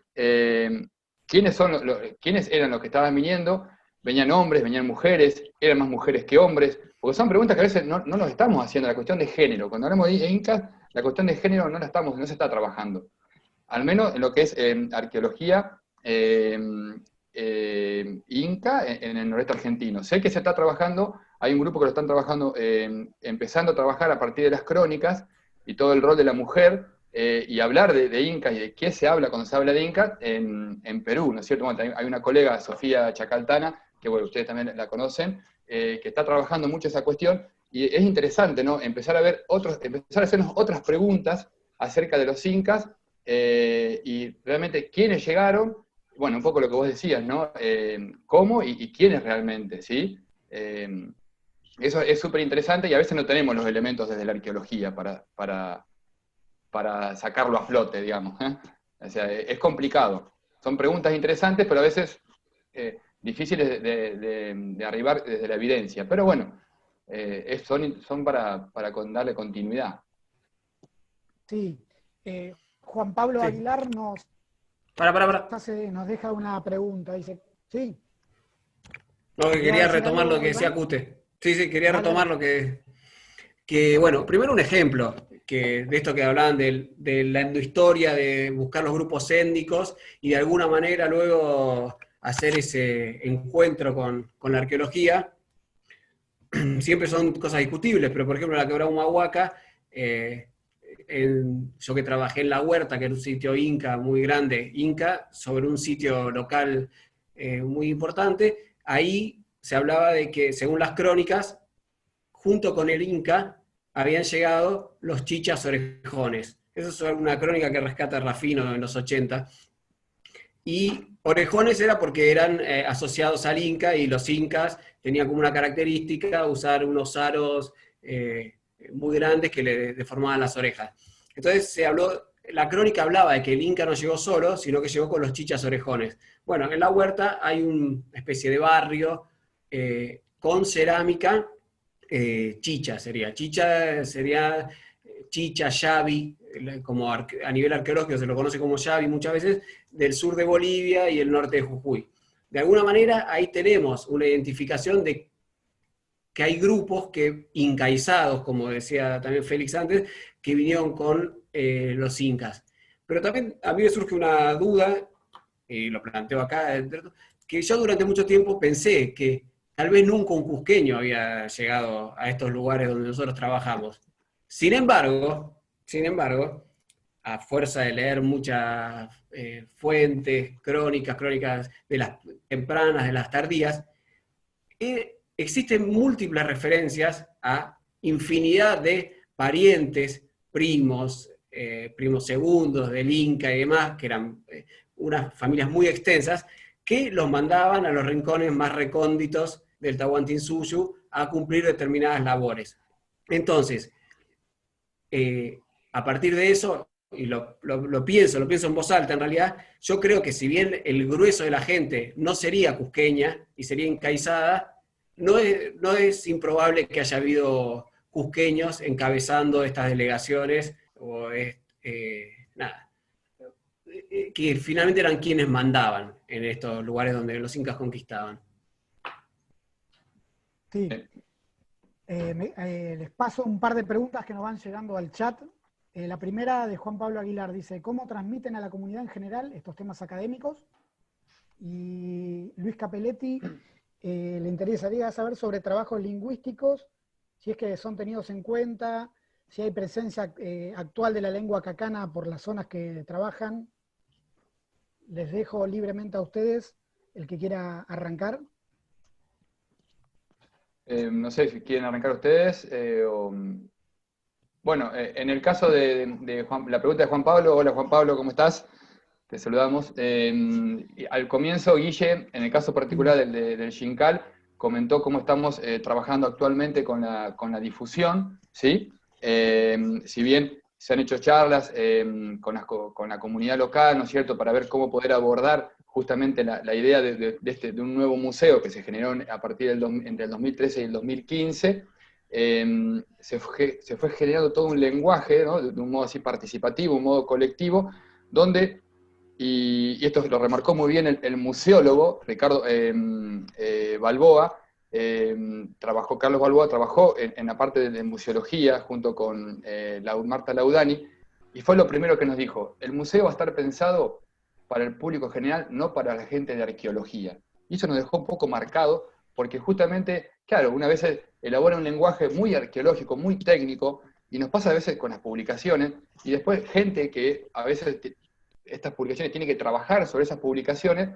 quiénes eran los que estaban viniendo, venían hombres, venían mujeres, eran más mujeres que hombres, porque son preguntas que a veces no nos estamos haciendo, la cuestión de género. Cuando hablamos de incas, la cuestión de género no se está trabajando. Al menos en lo que es arqueología inca en el noreste argentino. Sé que se está trabajando, hay un grupo que lo están trabajando, empezando a trabajar a partir de las crónicas y todo el rol de la mujer, y hablar de Inca y de qué se habla cuando se habla de Inca en Perú, ¿no es cierto? Bueno, hay una colega, Sofía Chacaltana, que bueno, ustedes también la conocen, que está trabajando mucho esa cuestión, y es interesante, ¿no? Empezar a hacernos otras preguntas acerca de los incas, y realmente quiénes llegaron, bueno, un poco lo que vos decías, ¿no? Cómo y quiénes realmente, ¿sí? Eso es súper interesante y a veces no tenemos los elementos desde la arqueología para sacarlo a flote, digamos. O sea, es complicado. Son preguntas interesantes, pero a veces difíciles de arribar desde la evidencia. Pero bueno, son para darle continuidad. Sí. Juan Pablo Sí. Aguilar nos deja una pregunta. Dice, sí. No, que quería retomar algo, lo que decía Iván? Cute. Sí, quería Dale. retomar lo que, bueno, primero un ejemplo de esto que hablaban de la endohistoria, de buscar los grupos étnicos y de alguna manera luego hacer ese encuentro con la arqueología. Siempre son cosas discutibles, pero por ejemplo la quebrada Humahuaca, yo que trabajé en La Huerta, que era un sitio inca muy grande, inca, sobre un sitio local muy importante, ahí se hablaba de que, según las crónicas, junto con el inca habían llegado los chichas orejones. Eso es una crónica que rescata Rafino en los 80. Y orejones era porque eran asociados al inca, y los incas tenían como una característica usar unos aros muy grandes que le deformaban las orejas. Entonces la crónica hablaba de que el inca no llegó solo, sino que llegó con los chichas orejones. Bueno, en La Huerta hay una especie de barrio con cerámica, chicha sería chicha, yavi, como a nivel arqueológico se lo conoce como yavi muchas veces, del sur de Bolivia y el norte de Jujuy. De alguna manera ahí tenemos una identificación de que hay grupos incaizados, como decía también Félix antes, que vinieron con los incas. Pero también a mí me surge una duda, y lo planteo acá, que yo durante mucho tiempo pensé que tal vez nunca un cusqueño había llegado a estos lugares donde nosotros trabajamos. Sin embargo, a fuerza de leer muchas fuentes, crónicas de las tempranas, de las tardías, existen múltiples referencias a infinidad de parientes, primos segundos del Inca y demás, que eran unas familias muy extensas, que los mandaban a los rincones más recónditos del Tahuantinsuyo a cumplir determinadas labores. Entonces, a partir de eso, y lo pienso en voz alta en realidad, yo creo que si bien el grueso de la gente no sería cusqueña y sería encaizada, no es improbable que haya habido cusqueños encabezando estas delegaciones, que finalmente eran quienes mandaban en estos lugares donde los incas conquistaban. Sí. Les paso un par de preguntas que nos van llegando al chat. La primera de Juan Pablo Aguilar dice, ¿cómo transmiten a la comunidad en general estos temas académicos? Y Luis Capelletti le interesaría saber sobre trabajos lingüísticos, si es que son tenidos en cuenta, si hay presencia actual de la lengua cacana por las zonas que trabajan. Les dejo libremente a ustedes el que quiera arrancar. No sé si quieren arrancar ustedes. Bueno, en el caso de la pregunta de Juan Pablo, hola Juan Pablo, ¿cómo estás? Te saludamos. Al comienzo, Guille, en el caso particular del Xincal, comentó cómo estamos trabajando actualmente con la difusión, ¿sí? Si bien se han hecho charlas con la comunidad local, ¿no es cierto?, para ver cómo poder abordar justamente la idea de un nuevo museo que se generó a partir entre el 2013 y el 2015, se fue generando todo un lenguaje, ¿no?, de un modo así participativo, un modo colectivo, donde y esto lo remarcó muy bien el museólogo Ricardo Balboa. Carlos Balboa trabajó en la parte de museología junto con Marta Laudani, y fue lo primero que nos dijo: el museo va a estar pensado para el público general, no para la gente de arqueología. Y eso nos dejó un poco marcado, porque justamente, claro, una vez elabora un lenguaje muy arqueológico, muy técnico, y nos pasa a veces con las publicaciones, y después gente que a veces estas publicaciones tiene que trabajar sobre esas publicaciones,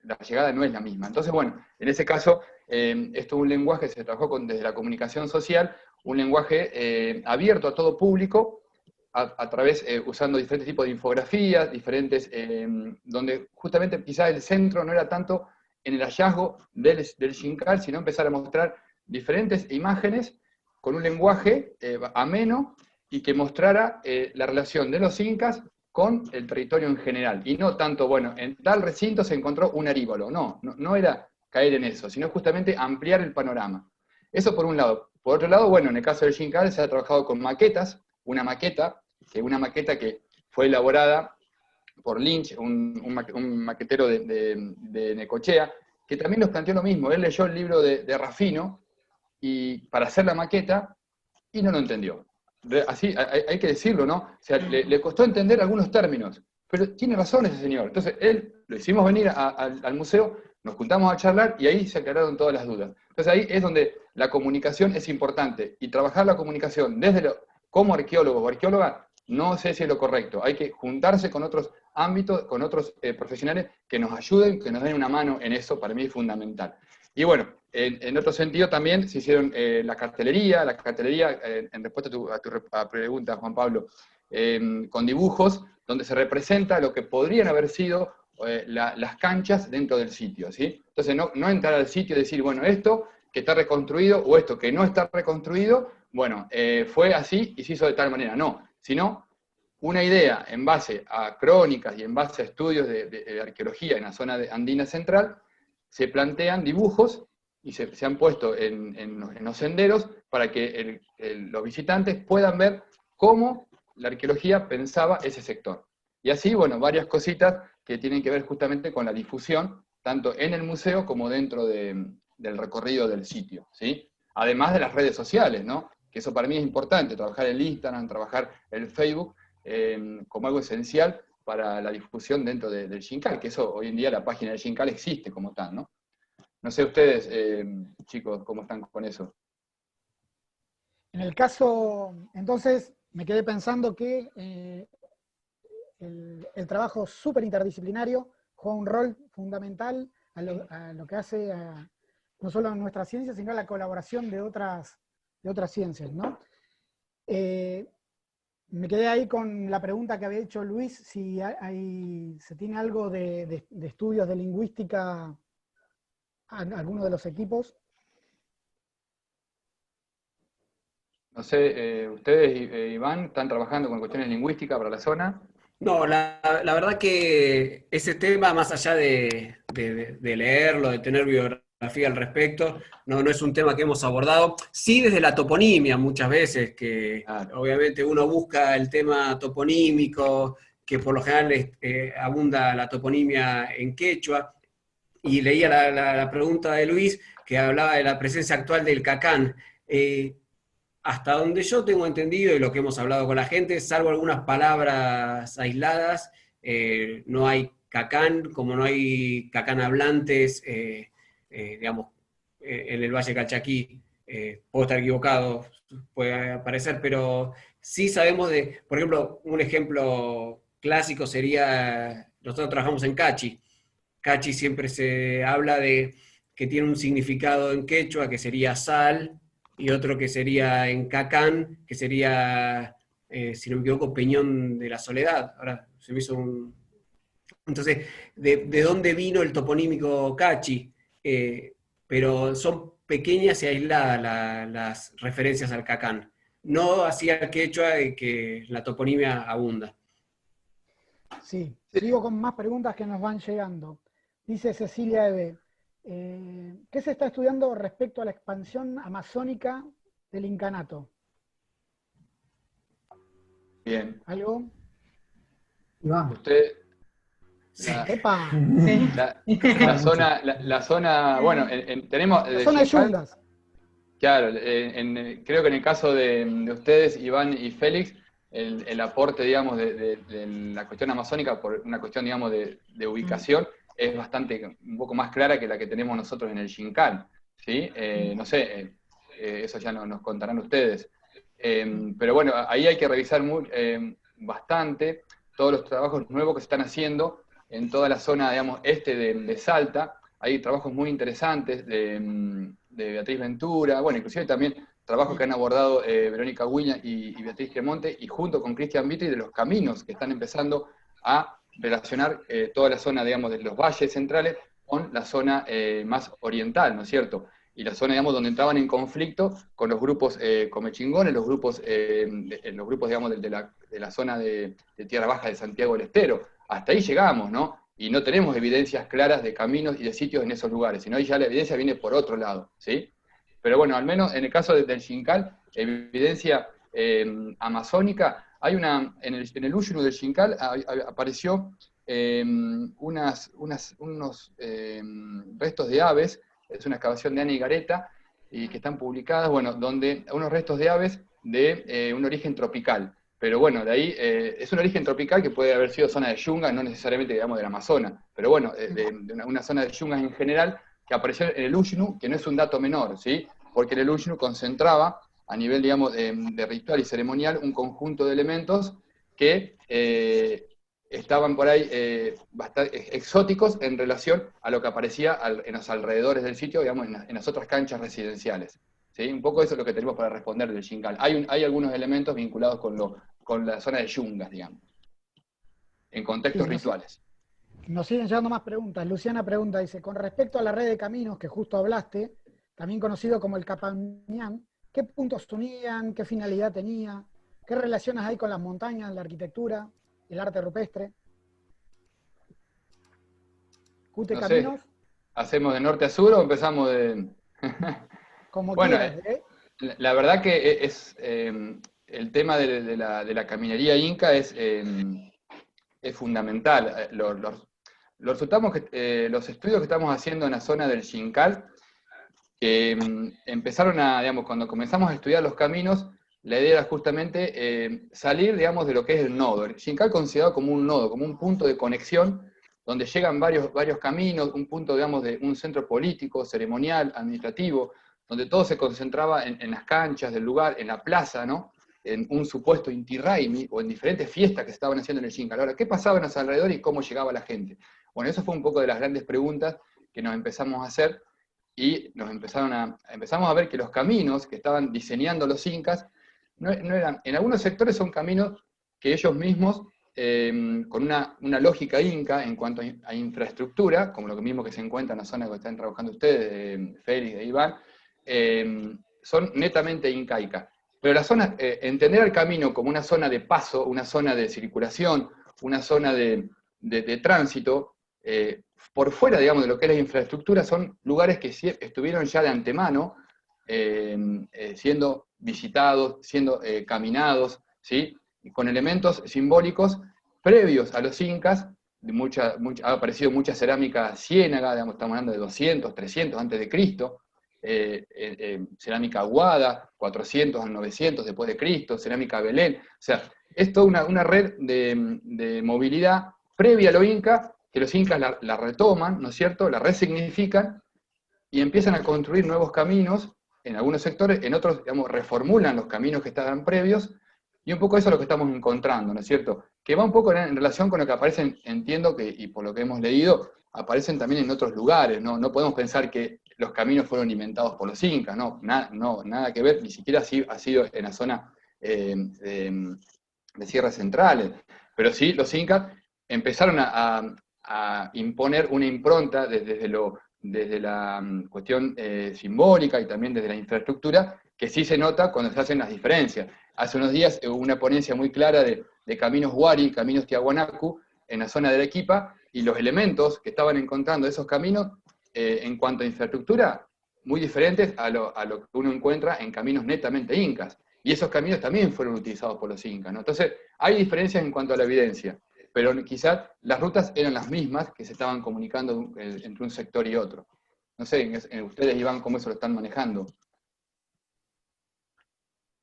la llegada no es la misma. Entonces, bueno, en ese caso, esto es un lenguaje que se trabajó desde la comunicación social, un lenguaje abierto a todo público, a través, usando diferentes tipos de infografías, donde justamente quizás el centro no era tanto en el hallazgo del Xincal, sino empezar a mostrar diferentes imágenes con un lenguaje ameno y que mostrara la relación de los incas con el territorio en general, y no tanto, bueno, en tal recinto se encontró un arígolo, no era caer en eso, sino justamente ampliar el panorama. Eso por un lado. Por otro lado, bueno, en el caso del Xincal se ha trabajado con maquetas, una maqueta que fue elaborada por Lynch, un maquetero de Necochea, que también nos planteó lo mismo. Él leyó el libro de Rafino para hacer la maqueta y no lo entendió. Así, hay que decirlo, ¿no? O sea, le costó entender algunos términos, pero tiene razón ese señor. Entonces, lo hicimos venir al museo, nos juntamos a charlar y ahí se aclararon todas las dudas. Entonces, ahí es donde la comunicación es importante, y trabajar la comunicación como arqueólogo o arqueóloga, no sé si es lo correcto. Hay que juntarse con otros ámbitos, con otros profesionales que nos ayuden, que nos den una mano en eso. Para mí es fundamental. Y bueno, en otro sentido también se hicieron la cartelería, en respuesta a tu pregunta, Juan Pablo, con dibujos donde se representa lo que podrían haber sido las canchas dentro del sitio, ¿sí? Entonces no entrar al sitio y decir, bueno, esto que está reconstruido o esto que no está reconstruido, bueno, fue así y se hizo de tal manera. No, sino una idea en base a crónicas y en base a estudios de arqueología en la zona andina central, se plantean dibujos y se han puesto en los senderos para que los visitantes puedan ver cómo la arqueología pensaba ese sector. Y así, bueno, varias cositas que tienen que ver justamente con la difusión, tanto en el museo como dentro del recorrido del sitio, ¿sí? Además de las redes sociales, ¿no? Que eso para mí es importante, trabajar el Instagram, trabajar el Facebook, como algo esencial para la difusión dentro del Xincal, que eso hoy en día la página del Xincal existe como tal, ¿no? No sé ustedes, chicos, cómo están con eso. En el caso, entonces, me quedé pensando que el trabajo súper interdisciplinario juega un rol fundamental a lo que hace no solo a nuestra ciencia, sino a la colaboración de otras ciencias, ¿no? Me quedé ahí con la pregunta que había hecho Luis, si se tiene algo de estudios de lingüística en alguno de los equipos. No sé, ustedes, Iván, ¿están trabajando con cuestiones lingüísticas para la zona? No, la verdad que ese tema, más allá de leerlo, de tener biografía al respecto, no es un tema que hemos abordado. Sí, desde la toponimia muchas veces, que obviamente uno busca el tema toponímico, que por lo general abunda la toponimia en quechua, y leía la pregunta de Luis, que hablaba de la presencia actual del cacán. Hasta donde yo tengo entendido y lo que hemos hablado con la gente, salvo algunas palabras aisladas, no hay cacán, como no hay cacán hablantes, digamos, en el Valle Calchaquí. Puedo estar equivocado, puede parecer, pero sí sabemos por ejemplo, un ejemplo clásico sería, nosotros trabajamos en Cachi. Cachi siempre se habla de que tiene un significado en quechua, que sería sal, y otro que sería en cacán, que sería, si no me equivoco, peñón de la soledad. Ahora se me hizo un... Entonces, ¿de dónde vino el toponímico Cachi? Pero son pequeñas y aisladas las referencias al cacán. No así al quechua, que la toponimia abunda. Sí, sigo con más preguntas que nos van llegando. Dice Cecilia Eve, ¿qué se está estudiando respecto a la expansión amazónica del incanato? Bien. ¿Algo? Iván. Usted, Sí. ¡Epa! Sí. la zona, bueno, tenemos La zona de Xincal, Yungas. claro, creo que en el caso de ustedes, Iván y Félix, el aporte, digamos, de la cuestión amazónica, por una cuestión, digamos, de ubicación, es bastante, un poco más clara que la que tenemos nosotros en el Xincal, ¿sí? No sé, eso ya nos contarán ustedes. Pero bueno, ahí hay que revisar bastante todos los trabajos nuevos que se están haciendo en toda la zona, digamos, este de Salta. Hay trabajos muy interesantes de Beatriz Ventura, bueno, inclusive también trabajos que han abordado Verónica William y Beatriz Cremonte, y junto con Cristian Vitri, de los caminos que están empezando a relacionar toda la zona, digamos, de los valles centrales con la zona más oriental, ¿no es cierto? Y la zona, digamos, donde entraban en conflicto con los grupos comechingones, los grupos, digamos, de la zona de Tierra Baja de Santiago del Estero. Hasta ahí llegamos, ¿no? Y no tenemos evidencias claras de caminos y de sitios en esos lugares, sino ahí ya la evidencia viene por otro lado, ¿sí? Pero bueno, al menos en el caso del Xincal, evidencia amazónica, hay en el Ushnu del Xincal apareció unos restos de aves, es una excavación de Ana Gareta, y que están publicadas, bueno, donde unos restos de aves de un origen tropical. Pero bueno, de ahí es un origen tropical que puede haber sido zona de yungas, no necesariamente, digamos, del Amazonas, pero bueno, de una zona de yungas en general, que apareció en el Ushnu, que no es un dato menor, ¿sí? Porque en el Ushnu concentraba, a nivel, digamos, de ritual y ceremonial, un conjunto de elementos que estaban por ahí bastante exóticos en relación a lo que aparecía en los alrededores del sitio, digamos, en las otras canchas residenciales. ¿Sí? Un poco eso es lo que tenemos para responder del Xincal. Hay algunos elementos vinculados con la zona de yungas, digamos, en contextos rituales. Nos siguen llegando más preguntas. Luciana pregunta, dice, con respecto a la red de caminos que justo hablaste, también conocido como el Capamián, ¿qué puntos unían? ¿Qué finalidad tenía? ¿Qué relaciones hay con las montañas, la arquitectura, el arte rupestre? ¿Cute No Caminos? sé, ¿hacemos de norte a sur o empezamos de...? Como Bueno, quieras, ¿eh? la verdad que es el tema de la caminería inca es fundamental. Los resultados los estudios que estamos haciendo en la zona del Xincal, que empezaron digamos, cuando comenzamos a estudiar los caminos, la idea era justamente salir, digamos, de lo que es el nodo. El Xincal considerado como un nodo, como un punto de conexión, donde llegan varios caminos, un punto, digamos, de un centro político, ceremonial, administrativo, donde todo se concentraba en las canchas del lugar, en la plaza, ¿no? En un supuesto Inti Raymi, o en diferentes fiestas que se estaban haciendo en el Xincal. Ahora, ¿qué pasaba en los alrededores y cómo llegaba la gente? Bueno, eso fue un poco de las grandes preguntas que nos empezamos a hacer, y empezamos a ver que los caminos que estaban diseñando los incas, no eran, en algunos sectores son caminos que ellos mismos, con una lógica inca en cuanto a infraestructura, como lo mismo que se encuentra en la zona que están trabajando ustedes, Félix, de Iván, son netamente incaicas. Pero la zona, entender el camino como una zona de paso, una zona de circulación, una zona de tránsito, por fuera, digamos, de lo que es la infraestructura, son lugares que estuvieron ya de antemano siendo visitados, siendo caminados, ¿sí? Con elementos simbólicos previos a los incas. Ha aparecido mucha cerámica ciénaga, digamos, estamos hablando de 200, 300 antes de Cristo, cerámica aguada, 400 al 900 después de Cristo, cerámica Belén. O sea, es toda una red de movilidad previa a lo inca, que los incas la retoman, ¿no es cierto?, la resignifican y empiezan a construir nuevos caminos en algunos sectores, en otros, digamos, reformulan los caminos que estaban previos, y un poco eso es lo que estamos encontrando, ¿no es cierto?, que va un poco en relación con lo que aparecen, entiendo que, y por lo que hemos leído, aparecen también en otros lugares, ¿no? No podemos pensar que los caminos fueron inventados por los incas, no, nada que ver, ni siquiera ha sido en la zona de sierras centrales, pero sí los incas empezaron a imponer una impronta desde la cuestión simbólica y también desde la infraestructura, que sí se nota cuando se hacen las diferencias. Hace unos días hubo una ponencia muy clara de caminos Huari, caminos Tiahuanacu, en la zona de Arequipa, y los elementos que estaban encontrando esos caminos, en cuanto a infraestructura, muy diferentes a lo que uno encuentra en caminos netamente incas. Y esos caminos también fueron utilizados por los incas, ¿no? Entonces, hay diferencias en cuanto a la evidencia. pero quizás las rutas eran las mismas que se estaban comunicando entre un sector y otro. No sé, ustedes, Iván, ¿cómo eso lo están manejando?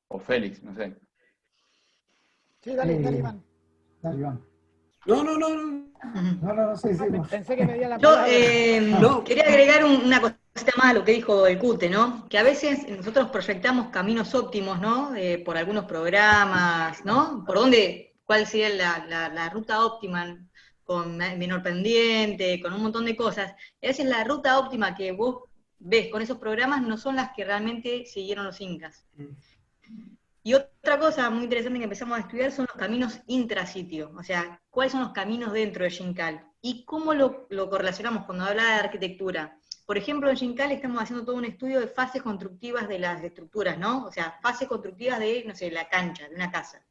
O Félix, no sé. Sí, dale, Iván. Dale, Iván. No, Sí, Pensé que me dio la Yo palabra. quería agregar una cosita más a lo que dijo el Cute, ¿no? Que a veces nosotros proyectamos caminos óptimos, ¿no? Por algunos programas, ¿no? Cuál sería la ruta óptima con menor pendiente, con un montón de cosas. Y a veces la ruta óptima que vos ves con esos programas no son las que realmente siguieron los incas. Y otra cosa muy interesante que empezamos a estudiar son los caminos intrasitio, o sea, cuáles son los caminos dentro de Xincal y cómo lo correlacionamos cuando habla de arquitectura. Por ejemplo, en Xincal estamos haciendo todo un estudio de fases constructivas de las estructuras, ¿no? O sea, fases constructivas de, no sé, la cancha, de una casa.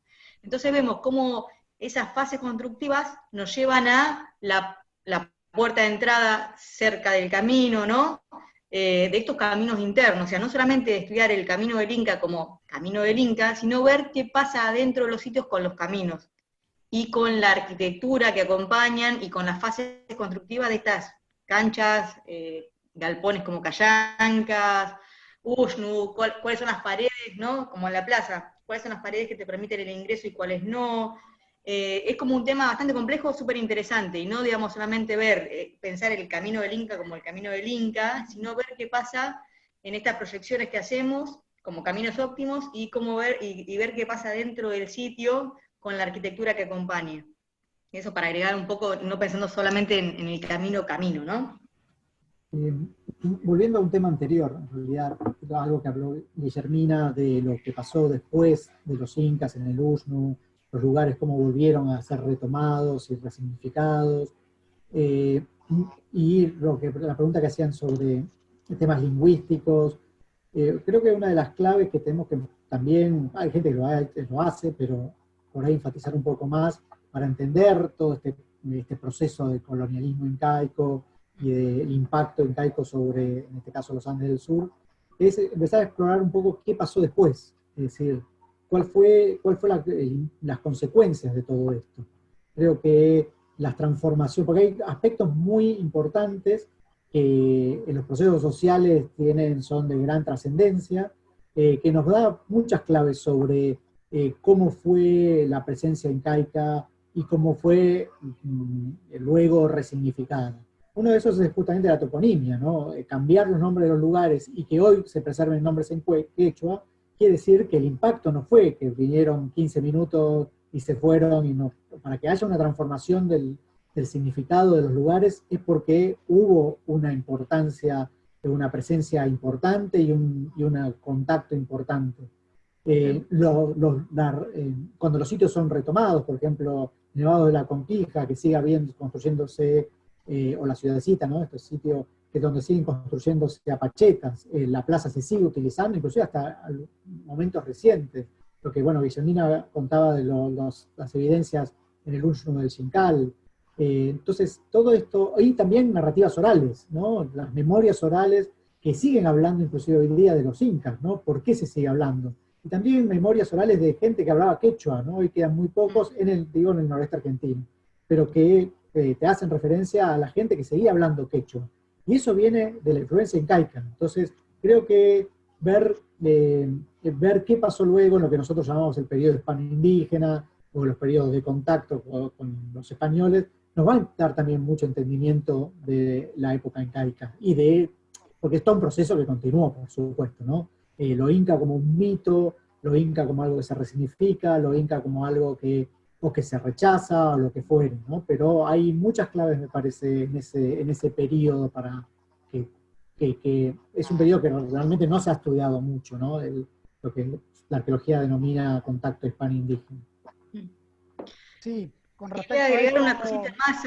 Entonces vemos cómo esas fases constructivas nos llevan a la puerta de entrada cerca del camino, ¿no? De estos caminos internos, o sea, no solamente estudiar el camino del Inca como camino del Inca, sino ver qué pasa adentro de los sitios con los caminos, y con la arquitectura que acompañan, y con las fases constructivas de estas canchas, galpones como callancas, ushnu, cuáles son las paredes, ¿no? Como en la plaza, cuáles son las paredes que te permiten el ingreso y cuáles no. Es como un tema bastante complejo, súper interesante, y no, digamos, solamente pensar el camino del Inca como el camino del Inca, sino ver qué pasa en estas proyecciones que hacemos como caminos óptimos, y ver qué pasa dentro del sitio con la arquitectura que acompaña. Eso para agregar un poco, no pensando solamente en el camino, ¿no? Volviendo a un tema anterior, en realidad, algo que habló Guillermina de lo que pasó después de los incas en el Uxnu, los lugares cómo volvieron a ser retomados y resignificados, y la pregunta que hacían sobre temas lingüísticos. Creo que una de las claves que tenemos que también, hay gente que lo hace, pero por ahí enfatizar un poco más para entender todo este proceso de colonialismo incaico y del impacto incaico sobre, en este caso, los Andes del Sur, es empezar a explorar un poco qué pasó después, es decir, cuál fue las consecuencias de todo esto. Creo que las transformaciones, porque hay aspectos muy importantes que en los procesos sociales son de gran trascendencia, que nos da muchas claves sobre cómo fue la presencia incaica y cómo fue luego resignificada. Uno de esos es justamente la toponimia, ¿no? Cambiar los nombres de los lugares y que hoy se preserven nombres en quechua, quiere decir que el impacto no fue que vinieron 15 minutos y se fueron, y no, para que haya una transformación del significado de los lugares es porque hubo una importancia, una presencia importante y un contacto importante. Cuando los sitios son retomados, por ejemplo, Nevado de la Conquija, que sigue construyéndose, o la Ciudadcita, ¿no? Estos sitios que donde siguen construyéndose apachetas, la plaza se sigue utilizando, inclusive hasta momentos recientes. Lo que, bueno, Guillermina contaba de las evidencias en el Uxnu del Xincal. Entonces, todo esto, y también narrativas orales, ¿no? Las memorias orales que siguen hablando inclusive hoy día de los incas, ¿no? ¿Por qué se sigue hablando? Y también memorias orales de gente que hablaba quechua, ¿no? Hoy quedan muy pocos en el noroeste argentino, pero que te hacen referencia a la gente que seguía hablando quechua. Y eso viene de la influencia incaica. Entonces, creo que ver qué pasó luego en lo que nosotros llamamos el periodo hispano-indígena, o los periodos de contacto con los españoles, nos va a dar también mucho entendimiento de la época incaica, porque es todo un proceso que continuó, por supuesto, ¿no? Lo inca como un mito, lo inca como algo que se resignifica, lo inca como algo que se rechaza, o lo que fuere, ¿no? Pero hay muchas claves, me parece, en ese periodo que es un periodo que realmente no se ha estudiado mucho, ¿no? Lo que la arqueología denomina contacto hispano-indígena. Sí, con respecto Quería agregar una cosita más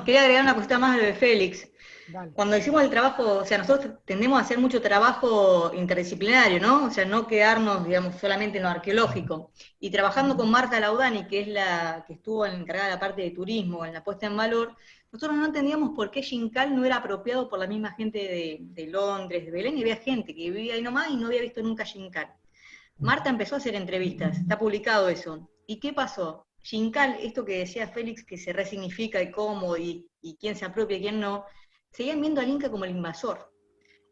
quería agregar una cosita más a lo de Félix. Dale. Cuando hicimos el trabajo, o sea, nosotros tendemos a hacer mucho trabajo interdisciplinario, ¿no? O sea, no quedarnos, digamos, solamente en lo arqueológico. Y trabajando con Marta Laudani, que es la que estuvo encargada de la parte de turismo, en la puesta en valor, nosotros no entendíamos por qué Xincal no era apropiado por la misma gente de Londres, de Belén, y había gente que vivía ahí nomás y no había visto nunca Xincal. Marta empezó a hacer entrevistas, está publicado eso. ¿Y qué pasó? Xincal, esto que decía Félix, que se resignifica y cómo, y quién se apropia y quién no, seguían viendo al Inca como el invasor.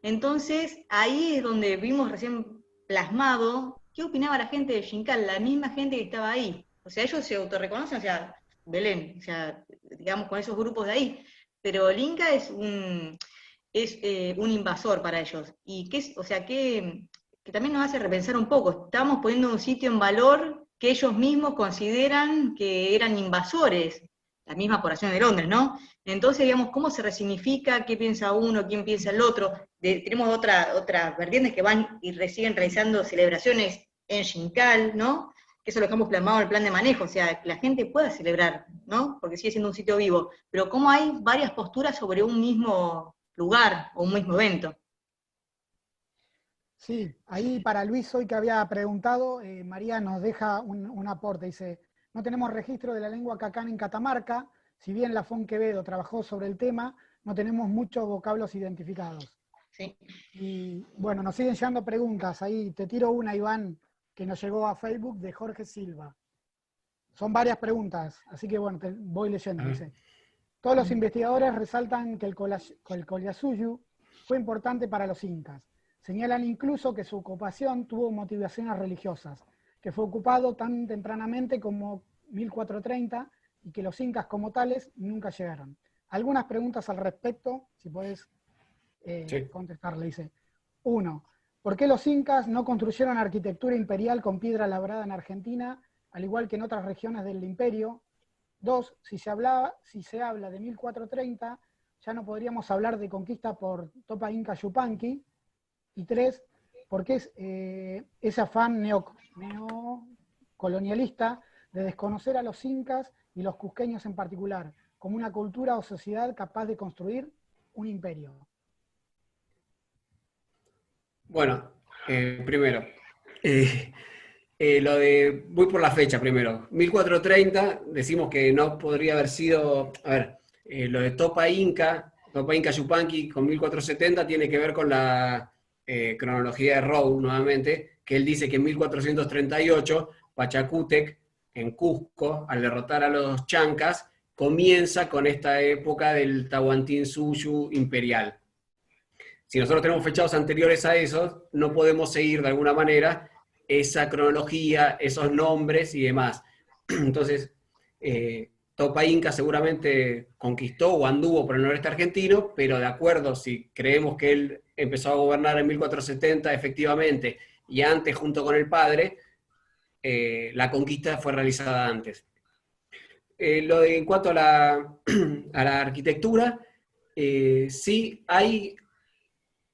Entonces, ahí es donde vimos recién plasmado qué opinaba la gente de Xincal, la misma gente que estaba ahí. O sea, ellos se autorreconocen, o sea, Belén, o sea, digamos con esos grupos de ahí, pero el Inca es un invasor para ellos. Y o sea, que también nos hace repensar un poco. Estamos poniendo un sitio en valor que ellos mismos consideran que eran invasores, la misma población de Londres, ¿no? Entonces, digamos, ¿cómo se resignifica? ¿Qué piensa uno? ¿Quién piensa el otro? Tenemos otras vertientes que van y siguen realizando celebraciones en Xincal, ¿no? Que eso lo dejamos plasmado en el plan de manejo, o sea, que la gente pueda celebrar, ¿no? Porque sigue siendo un sitio vivo. Pero cómo hay varias posturas sobre un mismo lugar o un mismo evento. Sí, ahí para Luis hoy que había preguntado, María nos deja un aporte, dice, no tenemos registro de la lengua cacán en Catamarca, si bien Lafón Quevedo trabajó sobre el tema, no tenemos muchos vocablos identificados. Sí. Y bueno, nos siguen llegando preguntas, ahí te tiro una, Iván, que nos llegó a Facebook de Jorge Silva. Son varias preguntas, así que bueno, te voy leyendo, dice. Todos los investigadores resaltan que el Collasuyu fue importante para los incas. Señalan incluso que su ocupación tuvo motivaciones religiosas, que fue ocupado tan tempranamente como 1430 y que los incas como tales nunca llegaron. Algunas preguntas al respecto, si podés contestarle, dice. 1. ¿Por qué los incas no construyeron arquitectura imperial con piedra labrada en Argentina, al igual que en otras regiones del imperio? 2. Si se habla de 1430, ya no podríamos hablar de conquista por Topa Inca Yupanqui. Y 3, ¿por qué ese afán neocolonialista de desconocer a los incas y los cusqueños en particular, como una cultura o sociedad capaz de construir un imperio? Bueno, primero, voy por la fecha primero. 1430, decimos que no podría haber sido, a ver, lo de Topa Inca Yupanqui con 1470 tiene que ver con la cronología de Rowe nuevamente, que él dice que en 1438 Pachacútec, en Cusco, al derrotar a los chancas, comienza con esta época del Tahuantinsuyu imperial. Si nosotros tenemos fechados anteriores a esos, no podemos seguir de alguna manera esa cronología, esos nombres y demás. Entonces, Topa Inca seguramente conquistó o anduvo por el noreste argentino, pero de acuerdo, si creemos que él empezó a gobernar en 1470 efectivamente, y antes junto con el padre, la conquista fue realizada antes. En cuanto a la arquitectura, sí hay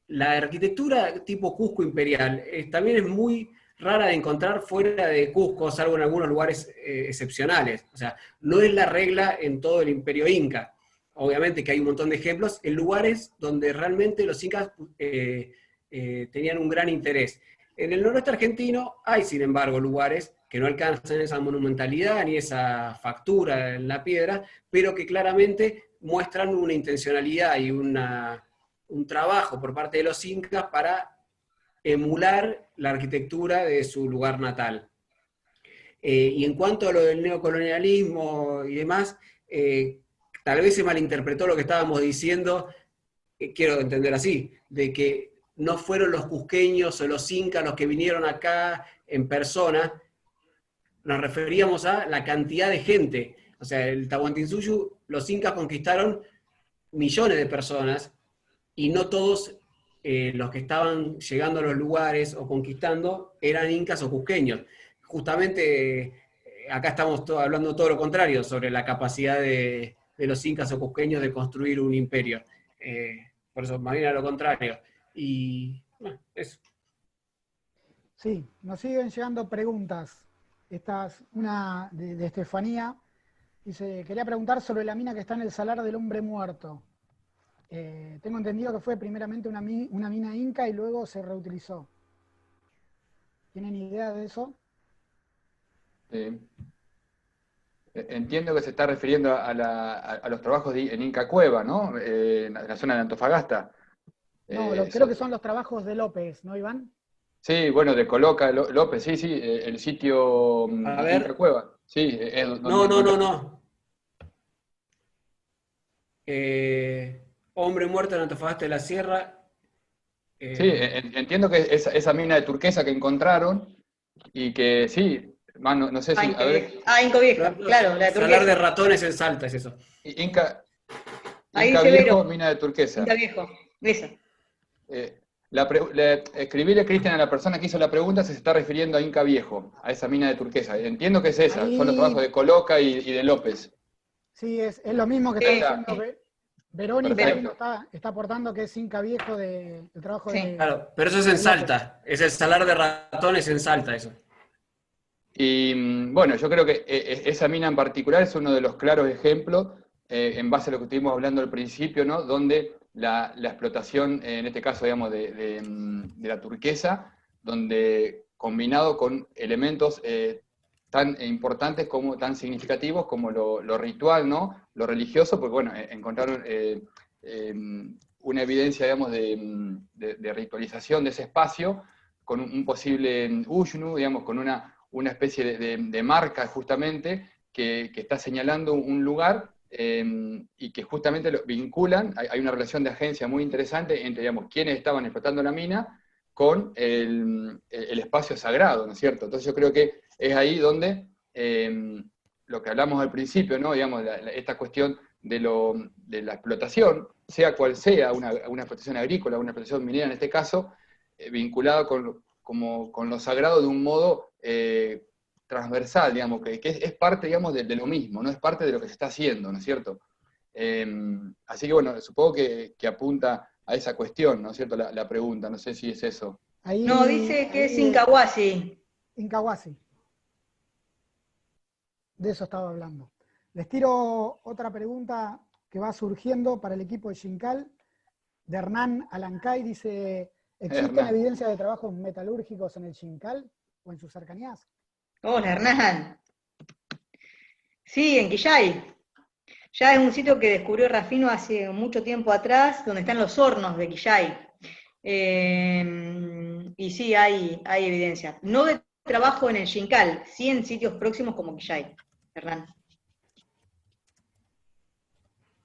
la arquitectura tipo Cusco imperial, también es muy rara de encontrar fuera de Cusco, salvo en algunos lugares excepcionales. O sea, no es la regla en todo el imperio inca. Obviamente que hay un montón de ejemplos en lugares donde realmente los incas tenían un gran interés. En el noroeste argentino hay, sin embargo, lugares que no alcanzan esa monumentalidad ni esa factura en la piedra, pero que claramente muestran una intencionalidad y un trabajo por parte de los incas para emular la arquitectura de su lugar natal. Y en cuanto a lo del neocolonialismo y demás, tal vez se malinterpretó lo que estábamos diciendo, quiero entender así, de que no fueron los cusqueños o los incas los que vinieron acá en persona, nos referíamos a la cantidad de gente. O sea, el Tahuantinsuyu, los incas conquistaron millones de personas, y no todos los que estaban llegando a los lugares o conquistando eran incas o cusqueños. Justamente acá estamos hablando todo lo contrario, sobre la capacidad de los incas o cusqueños de construir un imperio. Por eso, más bien a lo contrario. Y bueno, eso. Sí, nos siguen llegando preguntas. Esta es una de Estefanía. Dice, quería preguntar sobre la mina que está en el Salar del Hombre Muerto. Tengo entendido que fue primeramente una mina inca y luego se reutilizó. ¿Tienen idea de eso? Entiendo que se está refiriendo a los trabajos en Inca Cueva, ¿no? En la zona de Antofagasta. No, creo que son los trabajos de López, ¿no, Iván? Sí, bueno, de Coloca López, sí, el sitio A ver, Inca Cueva. Sí, es donde No, no, no, encuentran- no. Hombre muerto en Antofagasta de la Sierra. Sí, eh, entiendo que esa mina de turquesa que encontraron y que sí, no sé si, a ver, Inca no, Vieja, no, claro, la de salar de turquesa. ratones en Salta es eso. Inca, Ahí Inca dice Viejo, Vero, mina de turquesa. Inca Viejo, esa. Escribirle, Cristian, a la persona que hizo la pregunta si se está refiriendo a Inca Viejo, a esa mina de turquesa. Entiendo que es esa, son los trabajos Ahí de Coloca y de López. sí, es lo mismo que está Ahí Sí, está, diciendo Verónica, ahí Vero, nos perfecto. está aportando que es Inca Viejo el trabajo sí. Claro, pero eso es en de López. Salta. Es el salar de ratones en Salta, eso. Y bueno, yo creo que esa mina en particular es uno de los claros ejemplos, en base a lo que estuvimos hablando al principio, ¿no? Donde la explotación, en este caso, digamos, de la turquesa, donde combinado con elementos tan importantes como tan significativos como lo ritual, ¿no? Lo religioso, porque bueno, encontraron una evidencia, digamos, de ritualización de ese espacio con un posible Ushnu, digamos, con una especie de marca justamente que está señalando un lugar y que justamente lo vinculan, hay una relación de agencia muy interesante entre, digamos, quienes estaban explotando la mina con el espacio sagrado, ¿no es cierto? Entonces yo creo que es ahí donde lo que hablamos al principio, ¿no? Digamos, esta cuestión de la explotación, sea cual sea una explotación agrícola, una explotación minera en este caso, vinculada con lo sagrado de un modo transversal, digamos, que es parte, digamos, de lo mismo, no es parte de lo que se está haciendo, ¿no es cierto? Así que bueno, supongo que apunta a esa cuestión, ¿no es cierto? La pregunta, no sé si es eso. No, Ahí, dice que es ahí Incahuasi. Incahuasi, de eso estaba hablando. Les tiro otra pregunta que va surgiendo para el equipo de Xincal, de Hernán Alancay, dice, ¿existen Hernán. evidencias de trabajos metalúrgicos en el Xincal o en sus cercanías? Hola, Hernán. Sí, en Quillay. Ya es un sitio que descubrió Rafino hace mucho tiempo atrás, donde están los hornos de Quillay. Y sí, hay evidencia. No de trabajo en el Xincal, sí en sitios próximos como Quillay, Hernán.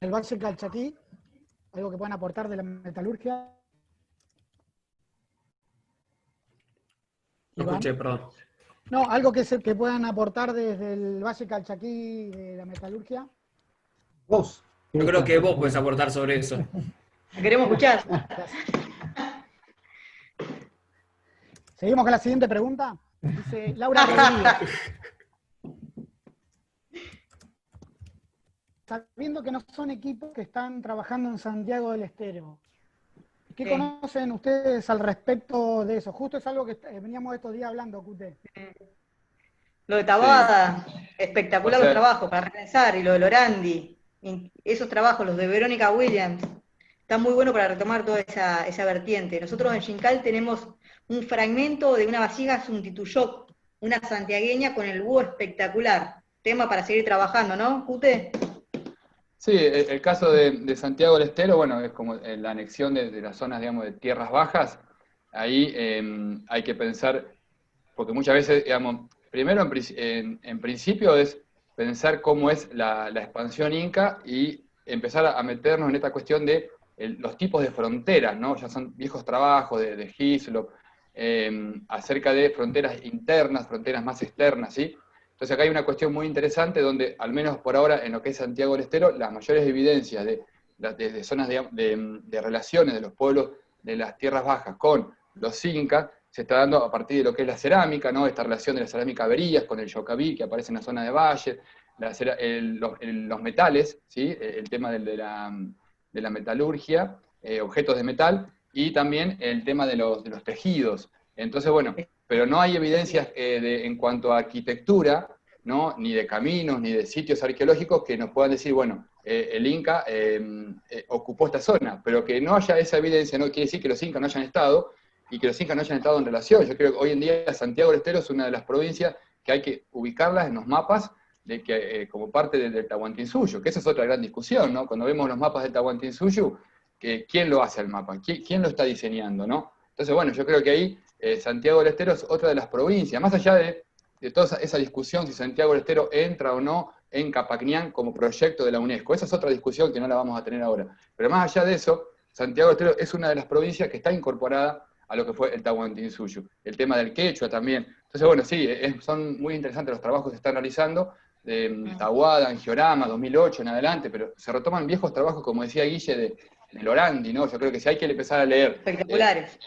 El Valle Calchaquí, algo que puedan aportar de la metalurgia. No Iván. escuché, perdón. No, algo que puedan aportar desde el Valle Calchaquí de la metalurgia. Vos. Yo creo que vos podés aportar sobre eso. ¿La queremos escuchar? Gracias. Seguimos con la siguiente pregunta. Dice Laura Rodríguez. Sabiendo que no son equipos que están trabajando en Santiago del Estero, ¿qué Sí. conocen ustedes al respecto de eso? Justo es algo que veníamos estos días hablando, Cute. Lo de Tabada, espectacular O los sea, trabajos para regresar, y lo de Lorandi, esos trabajos, los de Verónica Williams, están muy buenos para retomar toda esa vertiente. Nosotros en Xincal tenemos un fragmento de una vasija Suntituyoc, una santiagueña con el búho espectacular. Tema para seguir trabajando, ¿no, Cute? sí, el caso de Santiago del Estero, bueno, es como la anexión de las zonas, digamos, de tierras bajas. Ahí hay que pensar, porque muchas veces, digamos, primero en principio es pensar cómo es la expansión inca y empezar a meternos en esta cuestión de los tipos de fronteras, ¿no? Ya son viejos trabajos de Hislop, acerca de fronteras internas, fronteras más externas, ¿sí? Entonces acá hay una cuestión muy interesante donde, al menos por ahora, en lo que es Santiago del Estero, las mayores evidencias de zonas de relaciones de los pueblos de las tierras bajas con los incas se está dando a partir de lo que es la cerámica, ¿no? Esta relación de la cerámica Berías con el yocaví que aparece en la zona de Valle, los metales, ¿sí? El tema de la metalurgia, objetos de metal, y también el tema de los tejidos. Entonces, bueno, pero no hay evidencias en cuanto a arquitectura, ¿no? Ni de caminos, ni de sitios arqueológicos que nos puedan decir, bueno, el Inca ocupó esta zona, pero que no haya esa evidencia no quiere decir que los incas no hayan estado, y que los incas no hayan estado en relación. Yo creo que hoy en día Santiago del Estero es una de las provincias que hay que ubicarlas en los mapas de que, como parte del Tahuantinsuyo, que esa es otra gran discusión, ¿no? Cuando vemos los mapas del Tahuantinsuyo, ¿quién lo hace el mapa? ¿Quién lo está diseñando, no? Entonces, bueno, yo creo que ahí Santiago del Estero es otra de las provincias, más allá de de toda esa discusión si Santiago del Estero entra o no en Capacñán como proyecto de la UNESCO. Esa es otra discusión que no la vamos a tener ahora. Pero más allá de eso, Santiago del Estero es una de las provincias que está incorporada a lo que fue el Tahuantinsuyo. El tema del quechua también. Entonces, bueno, sí, son muy interesantes los trabajos que se están realizando, de Tahuada, Angiorama, 2008 en adelante, pero se retoman viejos trabajos, como decía Guille, de Lorandi, ¿no? Yo creo que si hay que empezar a leer Espectaculares.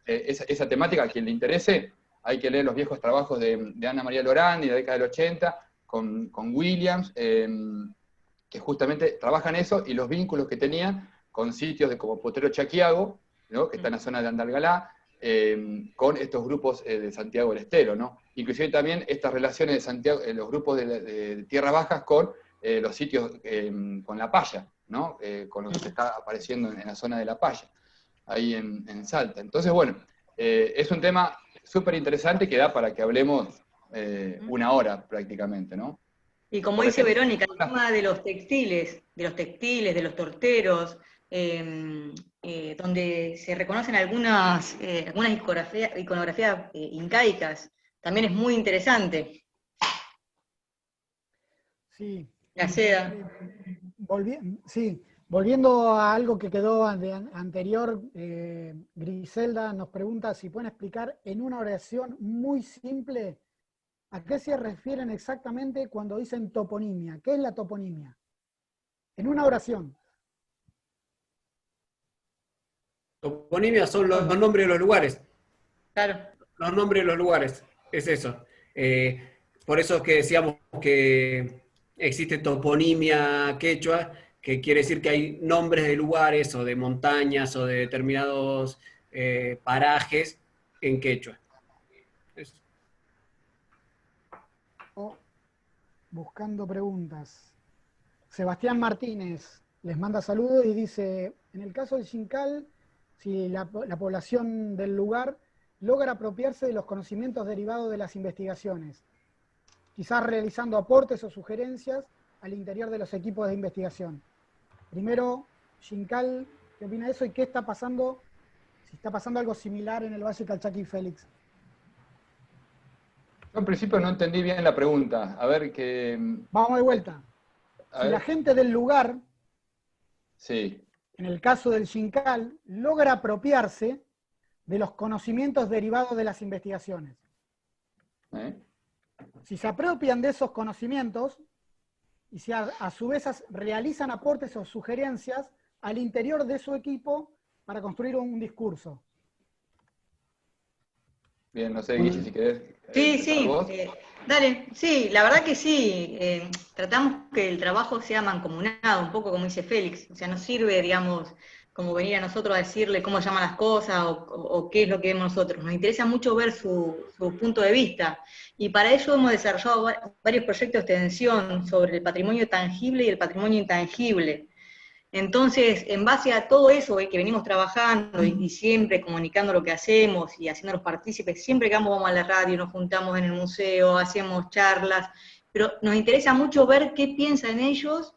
Esa temática, a quien le interese, hay que leer los viejos trabajos de Ana María Lorandi, de la década del 80, con Williams, que justamente trabajan eso y los vínculos que tenían con sitios como Potrero Chaquiago, ¿no? Que está en la zona de Andalgalá, con estos grupos de Santiago del Estero, ¿no? Inclusive también estas relaciones de Santiago, los grupos de tierras bajas con los sitios con La Paya, ¿no? Con lo que se está apareciendo en la zona de La Paya, ahí en Salta. Entonces, bueno, es un tema súper interesante que da para que hablemos una hora prácticamente, ¿no? Y como dice Verónica, el tema de los textiles, de los torteros, donde se reconocen algunas iconografías incaicas, también es muy interesante. Sí. La seda. Volviendo a algo que quedó anterior, Griselda nos pregunta si pueden explicar en una oración muy simple a qué se refieren exactamente cuando dicen toponimia. ¿Qué es la toponimia? En una oración. Toponimia son los nombres de los lugares. Claro. Los nombres de los lugares, es eso. Por eso es que decíamos que existe toponimia quechua, que quiere decir que hay nombres de lugares o de montañas o de determinados parajes en quechua. Eso. Buscando preguntas. Sebastián Martínez les manda saludos y dice, en el caso del Xincal, si la población del lugar logra apropiarse de los conocimientos derivados de las investigaciones, quizás realizando aportes o sugerencias al interior de los equipos de investigación. Primero, Xincal, ¿qué opina de eso y qué está pasando? Si está pasando algo similar en el Valle Calchaquí, Félix. Yo en principio no entendí bien la pregunta. A ver que... Vamos de vuelta. Si la gente del lugar, sí, en el caso del Xincal, logra apropiarse de los conocimientos derivados de las investigaciones. Si se apropian de esos conocimientos y si a su vez realizan aportes o sugerencias al interior de su equipo para construir un discurso. Bien, no sé, Guille, si querés. Sí, dale, sí, la verdad que sí. Tratamos que el trabajo sea mancomunado, un poco como dice Félix. O sea, no sirve, digamos, como venir a nosotros a decirle cómo llaman las cosas o qué es lo que vemos nosotros. Nos interesa mucho ver su punto de vista. Y para ello hemos desarrollado varios proyectos de extensión sobre el patrimonio tangible y el patrimonio intangible. Entonces, en base a todo eso que venimos trabajando y siempre comunicando lo que hacemos y haciéndolos partícipes, siempre que vamos a la radio, nos juntamos en el museo, hacemos charlas, pero nos interesa mucho ver qué piensan ellos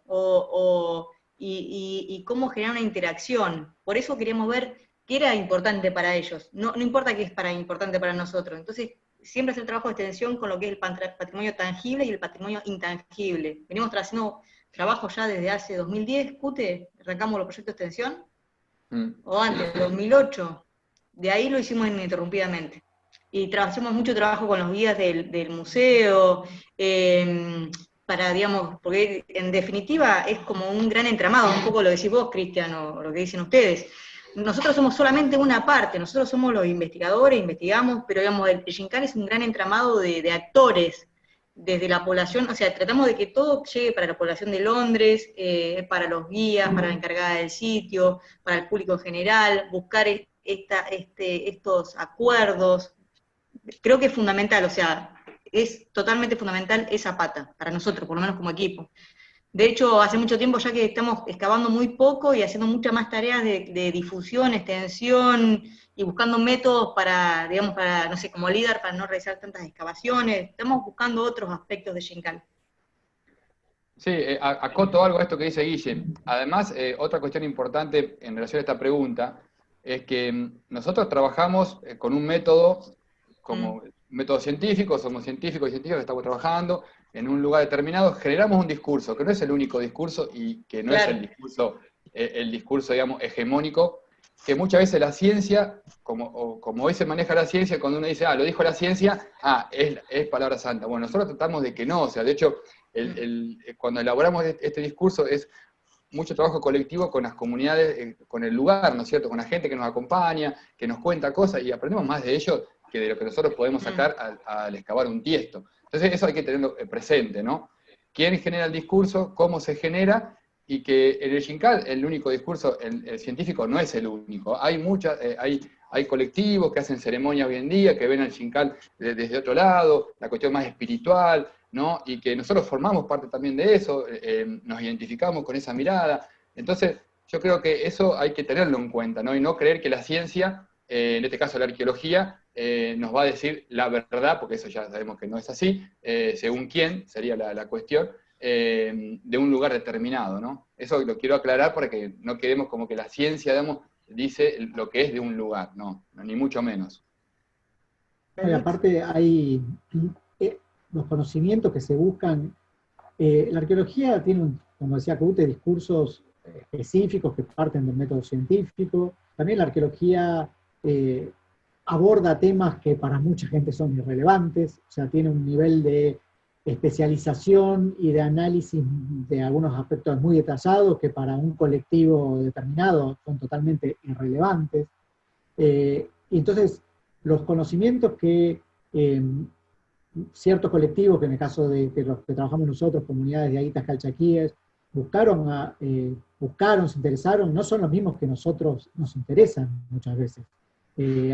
y cómo generar una interacción. Por eso queríamos ver qué era importante para ellos. No importa qué es importante para nosotros. Entonces, siempre hacer trabajo de extensión con lo que es el patrimonio tangible y el patrimonio intangible. Venimos haciendo trabajo ya desde hace 2010, Cute, arrancamos los proyectos de extensión, o antes, 2008, de ahí lo hicimos ininterrumpidamente. Y hacemos mucho trabajo con los guías del museo, para, digamos, porque en definitiva es como un gran entramado, un poco lo decís vos, Cristian, o lo que dicen ustedes. Nosotros somos solamente una parte, nosotros somos los investigadores, investigamos, pero digamos, el Xincal es un gran entramado de actores, desde la población, o sea, tratamos de que todo llegue para la población de Londres, para los guías, para la encargada del sitio, para el público en general, buscar estos acuerdos. Creo que es fundamental, o sea, es totalmente fundamental esa pata, para nosotros, por lo menos como equipo. De hecho, hace mucho tiempo ya que estamos excavando muy poco y haciendo muchas más tareas de difusión, extensión, y buscando métodos para, digamos, para, no sé, como líder, para no realizar tantas excavaciones. Estamos buscando otros aspectos de Xincal. Sí, acoto algo a esto que dice Guille. Además, otra cuestión importante en relación a esta pregunta es que nosotros trabajamos con un método, como método científico, somos científicos y científicas que estamos trabajando en un lugar determinado, generamos un discurso, que no es el único discurso y que no es el discurso, digamos, hegemónico, que muchas veces la ciencia, como hoy se maneja la ciencia, cuando uno dice, lo dijo la ciencia, es palabra santa. Bueno, nosotros tratamos de que no, o sea, de hecho, cuando elaboramos este discurso es mucho trabajo colectivo con las comunidades, con el lugar, ¿no es cierto?, con la gente que nos acompaña, que nos cuenta cosas, y aprendemos más de ellos que de lo que nosotros podemos sacar al excavar un tiesto. Entonces eso hay que tenerlo presente, ¿no? ¿Quién genera el discurso? ¿Cómo se genera? Y que en el Xincal el único discurso, el científico no es el único. Hay hay colectivos que hacen ceremonias hoy en día, que ven al Xincal desde otro lado, la cuestión más espiritual, ¿no? Y que nosotros formamos parte también de eso, nos identificamos con esa mirada. Entonces, yo creo que eso hay que tenerlo en cuenta, ¿no? Y no creer que la ciencia, en este caso la arqueología, nos va a decir la verdad, porque eso ya sabemos que no es así, según quién sería la cuestión, de un lugar determinado, ¿no? Eso lo quiero aclarar porque no queremos como que la ciencia, digamos, dice lo que es de un lugar, no, ni mucho menos. Y aparte hay los conocimientos que se buscan. La arqueología tiene, como decía Cute, discursos específicos que parten del método científico. También la arqueología aborda temas que para mucha gente son irrelevantes, o sea, tiene un nivel de especialización y de análisis de algunos aspectos muy detallados que para un colectivo determinado son totalmente irrelevantes. Y entonces, los conocimientos que ciertos colectivos, que en el caso de los que trabajamos nosotros, comunidades de Aitas Calchaquíes, buscaron, se interesaron, no son los mismos que nosotros nos interesan muchas veces.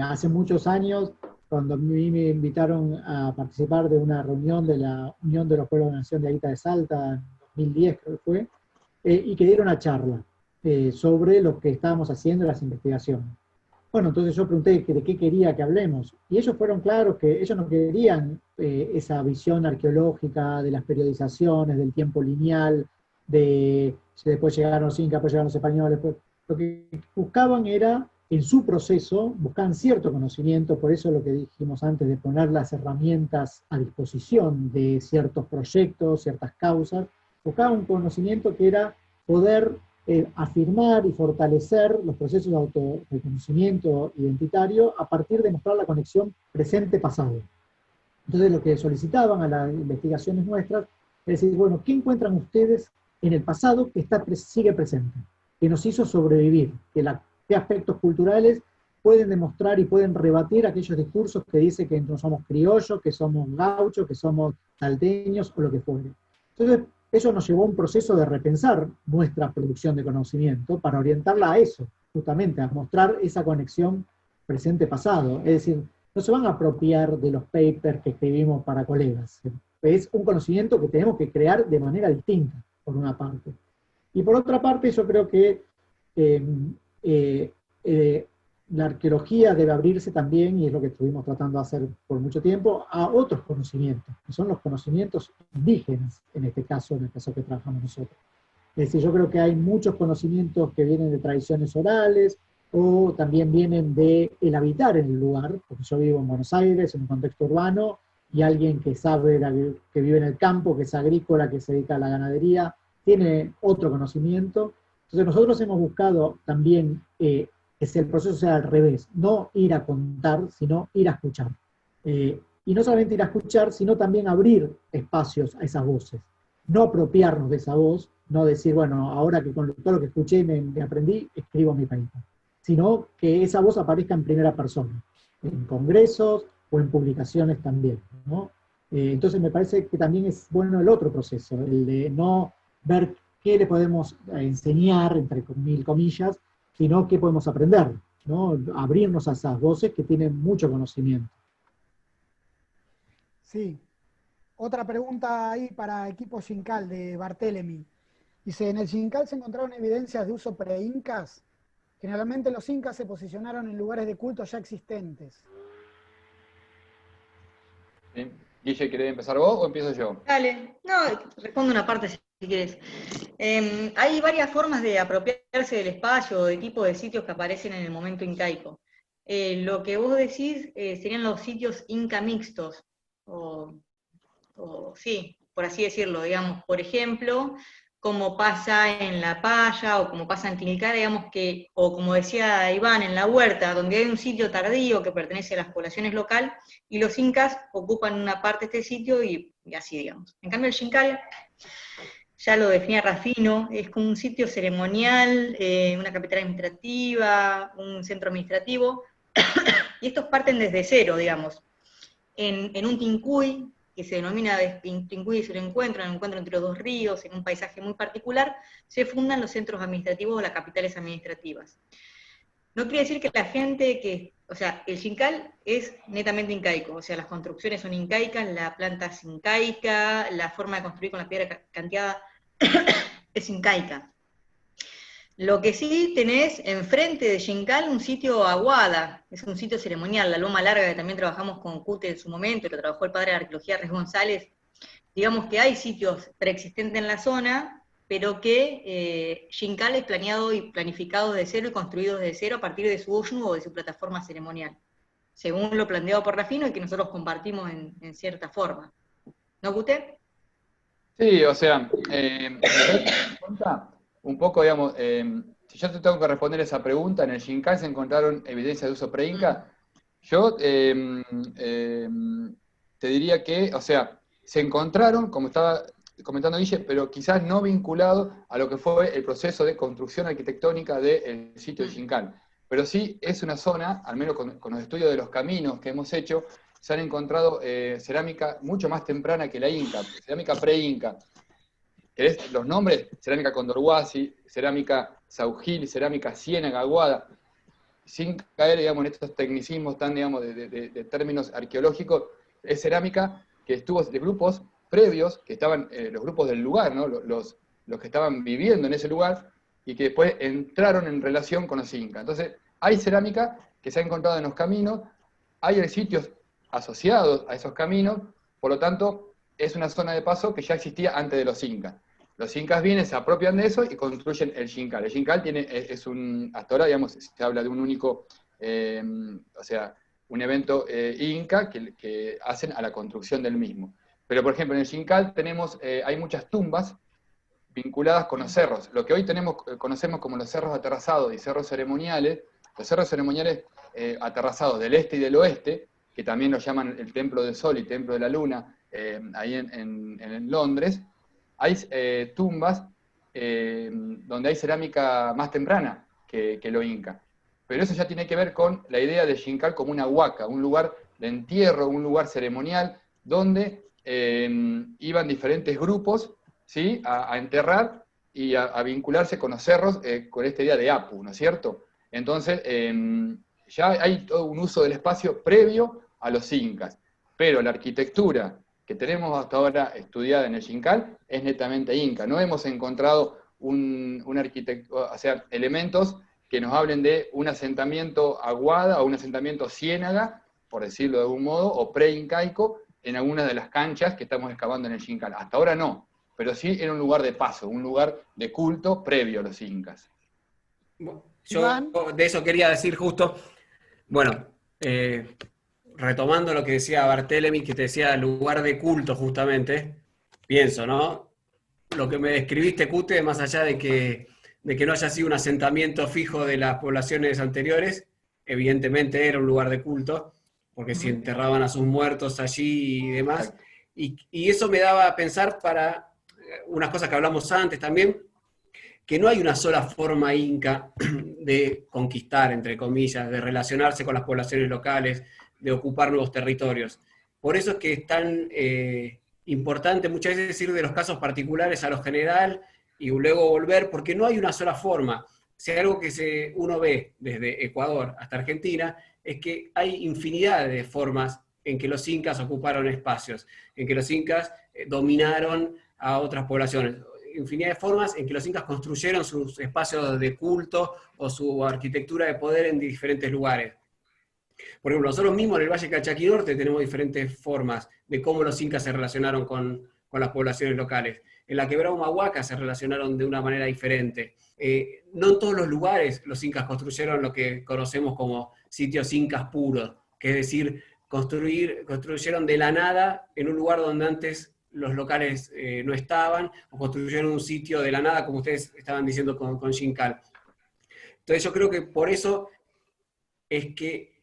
Hace muchos años, cuando a mí me invitaron a participar de una reunión de la Unión de los Pueblos de la Nación de Aita de Salta, en 2010 creo que fue, y que dieron una charla sobre lo que estábamos haciendo, las investigaciones. Bueno, entonces yo pregunté de qué quería que hablemos, y ellos fueron claros que ellos no querían esa visión arqueológica de las periodizaciones, del tiempo lineal, de si después llegaron los incas, después llegaron los españoles. Lo que buscaban era, en su proceso, buscaban cierto conocimiento, por eso lo que dijimos antes de poner las herramientas a disposición de ciertos proyectos, ciertas causas, buscaban un conocimiento que era poder afirmar y fortalecer los procesos de autorreconocimiento identitario a partir de mostrar la conexión presente-pasado. Entonces lo que solicitaban a las investigaciones nuestras es decir, bueno, ¿qué encuentran ustedes en el pasado que sigue presente? Que nos hizo sobrevivir, qué aspectos culturales pueden demostrar y pueden rebatir aquellos discursos que dicen que no somos criollos, que somos gauchos, que somos salteños o lo que fuere. Entonces, eso nos llevó a un proceso de repensar nuestra producción de conocimiento para orientarla a eso, justamente, a mostrar esa conexión presente-pasado. Es decir, no se van a apropiar de los papers que escribimos para colegas. Es un conocimiento que tenemos que crear de manera distinta, por una parte. Y por otra parte, yo creo que la arqueología debe abrirse también, y es lo que estuvimos tratando de hacer por mucho tiempo, a otros conocimientos, que son los conocimientos indígenas, en el caso que trabajamos nosotros. Es decir, yo creo que hay muchos conocimientos que vienen de tradiciones orales, o también vienen de el habitar en el lugar, porque yo vivo en Buenos Aires, en un contexto urbano, y alguien que sabe, que vive en el campo, que es agrícola, que se dedica a la ganadería, tiene otro conocimiento. Entonces nosotros hemos buscado también que el proceso sea al revés, no ir a contar, sino ir a escuchar. Y no solamente ir a escuchar, sino también abrir espacios a esas voces. No apropiarnos de esa voz, no decir, bueno, ahora que con todo lo que escuché y me aprendí, escribo mi paper. Sino que esa voz aparezca en primera persona, en congresos o en publicaciones también, ¿no? Entonces me parece que también es bueno el otro proceso, el de no ver qué le podemos enseñar, entre mil comillas, sino qué podemos aprender, ¿no? Abrirnos a esas voces que tienen mucho conocimiento. Sí. Otra pregunta ahí para equipo Xincal de Barthelemy. Dice, en el Xincal se encontraron evidencias de uso pre-incas. Generalmente los incas se posicionaron en lugares de culto ya existentes. Bien. Guille, ¿querés empezar vos o empiezo yo? Dale, no, respondo una parte si quieres. Hay varias formas de apropiarse del espacio o de tipo de sitios que aparecen en el momento incaico. Lo que vos decís serían los sitios inca mixtos, sí, por así decirlo, digamos, por ejemplo, como pasa en La Paya o como pasa en Tilcara, digamos que, o como decía Iván, en La Huerta, donde hay un sitio tardío que pertenece a las poblaciones locales, y los incas ocupan una parte de este sitio y así, digamos. En cambio, el Xincal, ya lo definía Rafino, es como un sitio ceremonial, una capital administrativa, un centro administrativo, y estos parten desde cero, digamos. En un tincuy, que se denomina tincuy es el encuentro entre los dos ríos, en un paisaje muy particular, se fundan los centros administrativos o las capitales administrativas. No quiere decir que la gente o sea, el Xincal es netamente incaico, o sea, las construcciones son incaicas, la planta es incaica, la forma de construir con la piedra canteada es incaica. Lo que sí tenés enfrente de Xincal un sitio Aguada, es un sitio ceremonial, la Loma Larga, que también trabajamos con Cute en su momento, lo trabajó el padre de arqueología Res González. Digamos que hay sitios preexistentes en la zona, pero que Xincal es planeado y planificado de cero y construido desde cero a partir de su OSNU o de su plataforma ceremonial, según lo planteado por Rafino y que nosotros compartimos en cierta forma. ¿No, Cute? Sí, o sea, un poco, digamos, si yo te tengo que responder esa pregunta, en el Xincal se encontraron evidencias de uso pre-inca. Yo te diría que, o sea, se encontraron, como estaba comentando Guille, pero quizás no vinculado a lo que fue el proceso de construcción arquitectónica del sitio de Xincal. Pero sí es una zona, al menos con los estudios de los caminos que hemos hecho, se han encontrado cerámica mucho más temprana que la inca, cerámica pre-inca. ¿Querés los nombres? Cerámica Condorhuasi, cerámica Saugil, cerámica Ciénaga, Aguada, sin caer, digamos, en estos tecnicismos tan, digamos, de términos arqueológicos, es cerámica que estuvo de grupos previos, que estaban los grupos del lugar, ¿no? Los que estaban viviendo en ese lugar, y que después entraron en relación con los incas. Entonces, hay cerámica que se ha encontrado en los caminos, hay sitios asociados a esos caminos, por lo tanto, es una zona de paso que ya existía antes de los incas. Los incas vienen, se apropian de eso y construyen el Xincal. El Xincal hasta ahora, digamos, se habla de un único, o sea, un evento inca que hacen a la construcción del mismo. Pero, por ejemplo, en el Xincal hay muchas tumbas vinculadas con los cerros. Lo que hoy conocemos como los cerros aterrazados y cerros ceremoniales, los cerros ceremoniales aterrazados del este y del oeste, que también lo llaman el Templo del Sol y Templo de la Luna, ahí en Londres, hay tumbas donde hay cerámica más temprana que lo inca. Pero eso ya tiene que ver con la idea de Xincal como una huaca, un lugar de entierro, un lugar ceremonial, donde iban diferentes grupos, ¿sí?, a enterrar y a vincularse con los cerros con esta idea de Apu, ¿no es cierto? Entonces, ya hay todo un uso del espacio previo a los incas, pero la arquitectura que tenemos hasta ahora estudiada en el Xincal es netamente inca. No hemos encontrado o sea, elementos que nos hablen de un asentamiento Aguada o un asentamiento Ciénaga, por decirlo de algún modo, o pre-incaico, en alguna de las canchas que estamos excavando en el Xincal. Hasta ahora no, pero sí era un lugar de paso, un lugar de culto previo a los incas. Yo de eso quería decir justo, bueno, retomando lo que decía Barthélemy, que te decía lugar de culto justamente, pienso, ¿no? Lo que me describiste, Cute, más allá de que no haya sido un asentamiento fijo de las poblaciones anteriores, evidentemente era un lugar de culto, porque si enterraban a sus muertos allí y demás, y eso me daba a pensar para unas cosas que hablamos antes también, que no hay una sola forma inca de conquistar, entre comillas, de relacionarse con las poblaciones locales, de ocupar nuevos territorios. Por eso es que es tan importante muchas veces ir de los casos particulares a lo general y luego volver, porque no hay una sola forma. Si hay algo que uno ve desde Ecuador hasta Argentina, es que hay infinidad de formas en que los incas ocuparon espacios, en que los incas dominaron a otras poblaciones, infinidad de formas en que los incas construyeron sus espacios de culto o su arquitectura de poder en diferentes lugares. Por ejemplo, nosotros mismos en el Valle Calchaquí Norte tenemos diferentes formas de cómo los incas se relacionaron con las poblaciones locales. En la Quebrada Humahuaca se relacionaron de una manera diferente. No en todos los lugares los incas construyeron lo que conocemos como sitios incas puros, que es decir, construyeron de la nada en un lugar donde antes los locales no estaban, o construyeron un sitio de la nada, como ustedes estaban diciendo con Xincal. Entonces yo creo que por eso es que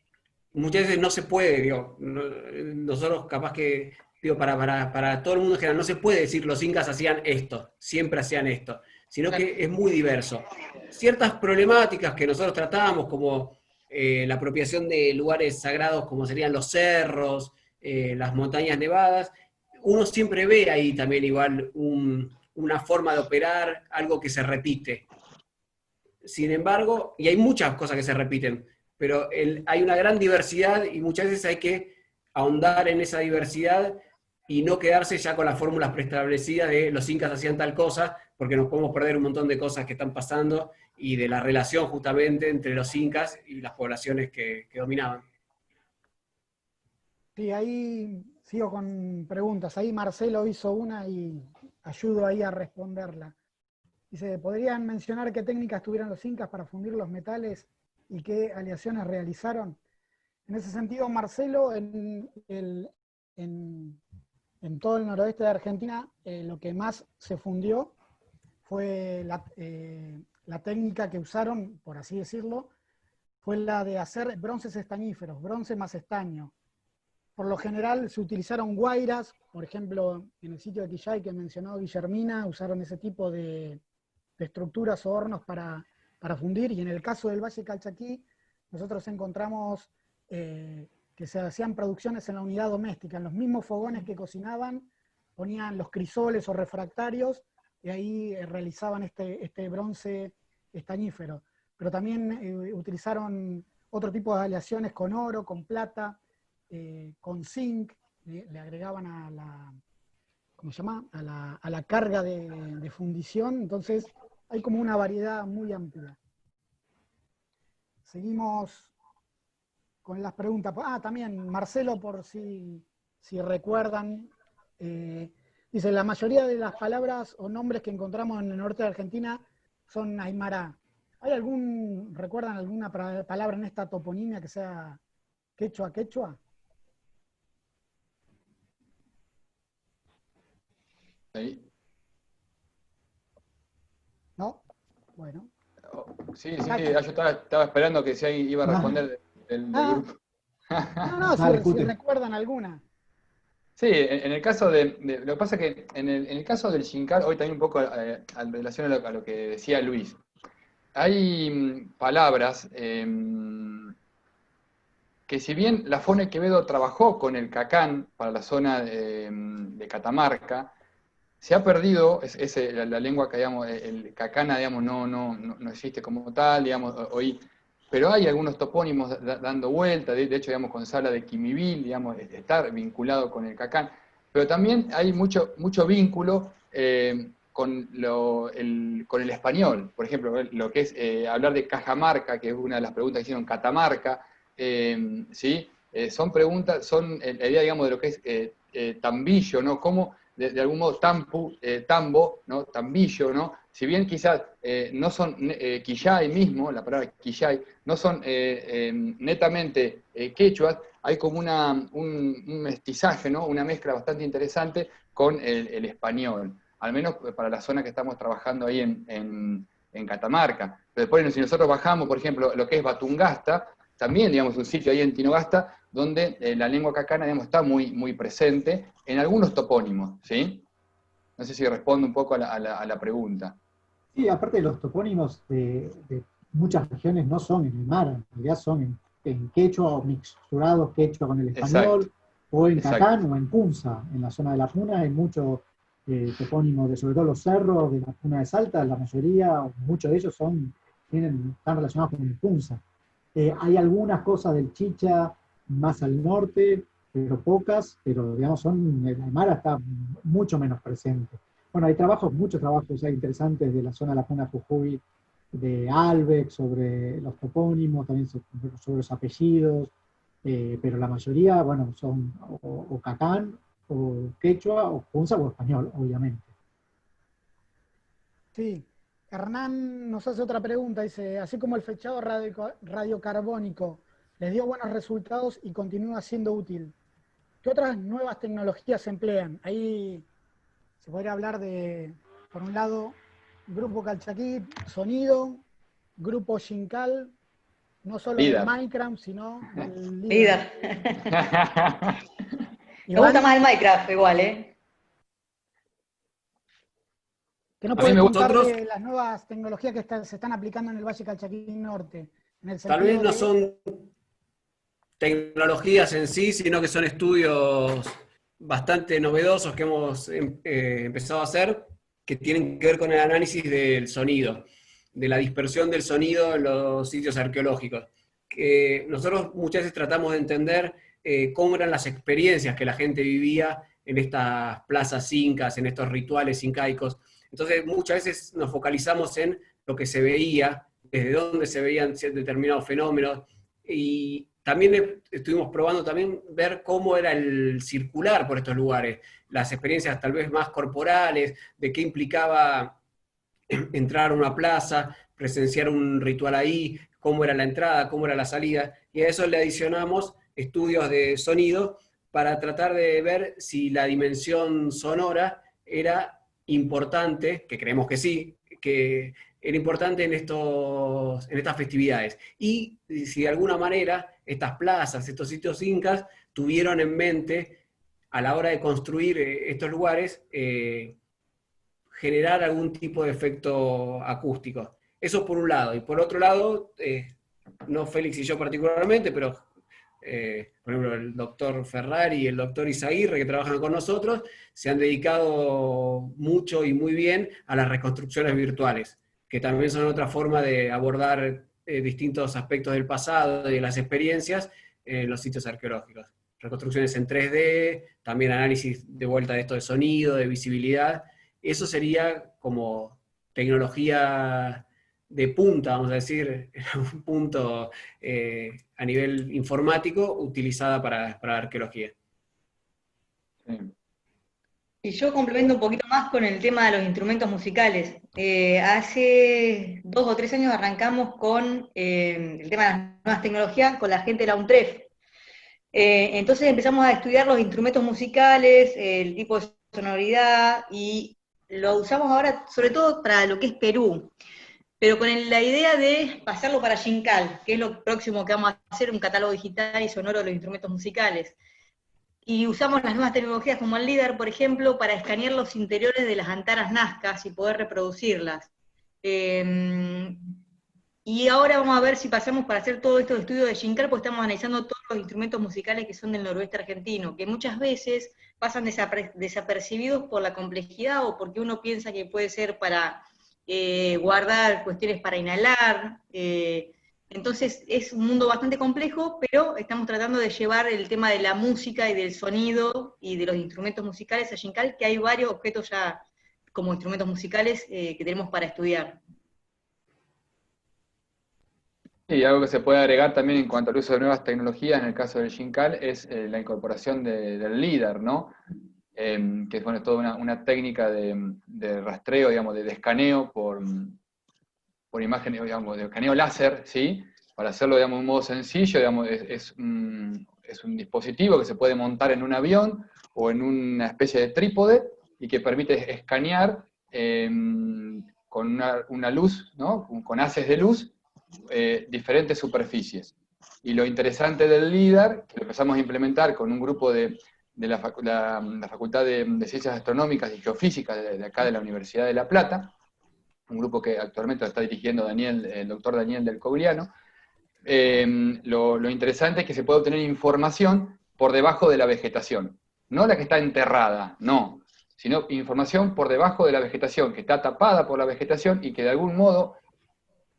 muchas veces no se puede, digo, nosotros capaz que, digo, para todo el mundo en general, no se puede decir los incas hacían esto, siempre hacían esto, sino que es muy diverso. Ciertas problemáticas que nosotros tratamos, como la apropiación de lugares sagrados como serían los cerros, las montañas nevadas, uno siempre ve ahí también igual una forma de operar, algo que se repite. Sin embargo, y hay muchas cosas que se repiten, pero hay una gran diversidad y muchas veces hay que ahondar en esa diversidad y no quedarse ya con las fórmulas preestablecidas de los incas hacían tal cosa, porque nos podemos perder un montón de cosas que están pasando y de la relación justamente entre los incas y las poblaciones que dominaban. Sí, ahí sigo con preguntas. Ahí Marcelo hizo una y ayudo ahí a responderla. Dice, ¿podrían mencionar qué técnicas tuvieron los incas para fundir los metales y qué aleaciones realizaron? En ese sentido, Marcelo, en todo el noroeste de Argentina, lo que más se fundió fue la técnica que usaron, por así decirlo, fue la de hacer bronces estañíferos, bronce más estaño. Por lo general se utilizaron guairas, por ejemplo, en el sitio de Quillay que mencionó Guillermina, usaron ese tipo de estructuras o hornos para fundir, y en el caso del Valle Calchaquí, nosotros encontramos que se hacían producciones en la unidad doméstica, en los mismos fogones que cocinaban, ponían los crisoles o refractarios, y ahí realizaban este bronce estañífero. Pero también utilizaron otro tipo de aleaciones con oro, con plata, con zinc, le agregaban a la, ¿cómo se llama? A la carga de fundición, entonces hay como una variedad muy amplia. Seguimos con las preguntas. También Marcelo, por si recuerdan, dice, la mayoría de las palabras o nombres que encontramos en el norte de Argentina son aymara. ¿Recuerdan alguna palabra en esta toponimia que sea quechua? Sí. ¿No? Bueno. Sí, yo estaba esperando que si alguien iba a responder del grupo. No, si recuerdan alguna. Sí, en el caso lo que pasa es que en el caso del Xincal, hoy también un poco en relación a lo que decía Luis, hay palabras que si bien la Fone Quevedo trabajó con el cacán para la zona de Catamarca, se ha perdido, la lengua que, digamos, el cacana, digamos, no existe como tal, digamos, hoy, pero hay algunos topónimos dando vuelta, de hecho, digamos, Gonzala de Quimivil, digamos, está vinculado con el cacán, pero también hay mucho vínculo con el español, por ejemplo, lo que es hablar de Cajamarca, que es una de las preguntas que hicieron, Catamarca, ¿sí? Son preguntas, son la idea, digamos, de lo que es tambillo, ¿no? Cómo de algún modo tambo, ¿no? Tambillo, ¿no? Si bien quizás no son quillay mismo, la palabra quillay, no son netamente quechuas, hay como un mestizaje, ¿no? Una mezcla bastante interesante con el español, al menos para la zona que estamos trabajando ahí en Catamarca. Pero después, si nosotros bajamos, por ejemplo, lo que es Batungasta, también, digamos, un sitio ahí en Tinogasta, donde la lengua cacana, digamos, está muy presente en algunos topónimos, ¿sí? No sé si respondo un poco a la pregunta. Sí, aparte de los topónimos de muchas regiones no son en aymara, en realidad son en quechua o mixturados quechua con el español, Exacto. o en cacán o en punza. En la zona de la Puna hay muchos topónimos de sobre todo los cerros de la Puna de Salta, la mayoría, o muchos de ellos están relacionados con el punza. Hay algunas cosas del Chicha más al norte, pero pocas, pero digamos, el aymara está mucho menos presente. Bueno, hay muchos trabajos interesantes de la zona de la Puna Jujuy, de Albeck, sobre los topónimos, también sobre los apellidos, pero la mayoría, bueno, son o cacán, o quechua, o punza, o español, obviamente. Sí. Hernán nos hace otra pregunta, dice, así como el fechado radiocarbónico les dio buenos resultados y continúa siendo útil. ¿Qué otras nuevas tecnologías se emplean? Ahí se podría hablar de, por un lado, Grupo Calchaquí, sonido, Grupo Xincal, no solo del Líder. Minecraft, sino del Líder. Me gusta Iván, más el Minecraft igual, ¿eh? ¿qué nos A mí puede me contar Nosotros de las nuevas tecnologías que se están aplicando en el Valle Calchaquí Norte? En el tal vez sentido no de, son tecnologías en sí, sino que son estudios bastante novedosos que hemos empezado a hacer, que tienen que ver con el análisis del sonido, de la dispersión del sonido en los sitios arqueológicos. Que nosotros muchas veces tratamos de entender cómo eran las experiencias que la gente vivía en estas plazas incas, en estos rituales incaicos. Entonces muchas veces nos focalizamos en lo que se veía, desde dónde se veían determinados fenómenos, y también estuvimos probando también ver cómo era el circular por estos lugares, las experiencias tal vez más corporales, de qué implicaba entrar a una plaza, presenciar un ritual ahí, cómo era la entrada, cómo era la salida, y a eso le adicionamos estudios de sonido para tratar de ver si la dimensión sonora era importante, que creemos que sí, que era importante en estas festividades. Y si de alguna manera estas plazas, estos sitios incas, tuvieron en mente a la hora de construir estos lugares, generar algún tipo de efecto acústico. Eso por un lado. Y por otro lado, no Félix y yo particularmente, pero por ejemplo el doctor Ferrari y el doctor Izaguirre, que trabajan con nosotros, se han dedicado mucho y muy bien a las reconstrucciones virtuales, que también son otra forma de abordar distintos aspectos del pasado y de las experiencias en los sitios arqueológicos. Reconstrucciones en 3D, también análisis de vuelta de esto de sonido, de visibilidad. Eso sería como tecnología de punta, vamos a decir, un punto a nivel informático utilizada para la arqueología. Sí. Y yo complemento un poquito más con el tema de los instrumentos musicales. Hace 2 o 3 años arrancamos con el tema de las nuevas tecnologías con la gente de la UNTREF. Entonces empezamos a estudiar los instrumentos musicales, el tipo de sonoridad, y lo usamos ahora sobre todo para lo que es Perú, pero con la idea de pasarlo para Xincal, que es lo próximo que vamos a hacer, un catálogo digital y sonoro de los instrumentos musicales. Y usamos las nuevas tecnologías como el LIDAR, por ejemplo, para escanear los interiores de las antaras nazcas y poder reproducirlas. Y ahora vamos a ver si pasamos para hacer todo esto de estudio de Xincal, porque estamos analizando todos los instrumentos musicales que son del noroeste argentino, que muchas veces pasan desapercibidos por la complejidad o porque uno piensa que puede ser para guardar cuestiones para inhalar. Entonces es un mundo bastante complejo, pero estamos tratando de llevar el tema de la música y del sonido y de los instrumentos musicales a Xincal, que hay varios objetos ya como instrumentos musicales que tenemos para estudiar. Y algo que se puede agregar también en cuanto al uso de nuevas tecnologías, en el caso del Xincal, es la incorporación del LIDAR, ¿no? Que es, bueno, toda una técnica de rastreo, digamos, de escaneo por imagen, digamos, de escaneo láser, ¿sí? Para hacerlo, digamos, de un modo sencillo, digamos, es un dispositivo que se puede montar en un avión o en una especie de trípode y que permite escanear con una luz, ¿no? Con haces de luz, diferentes superficies. Y lo interesante del LIDAR, que lo empezamos a implementar con un grupo de la Facultad de Ciencias Astronómicas y Geofísicas de acá de la Universidad de La Plata, un grupo que actualmente lo está dirigiendo el doctor Daniel del Cogliano. Lo interesante es que se puede obtener información por debajo de la vegetación, no la que está enterrada, no, sino información por debajo de la vegetación, que está tapada por la vegetación y que de algún modo,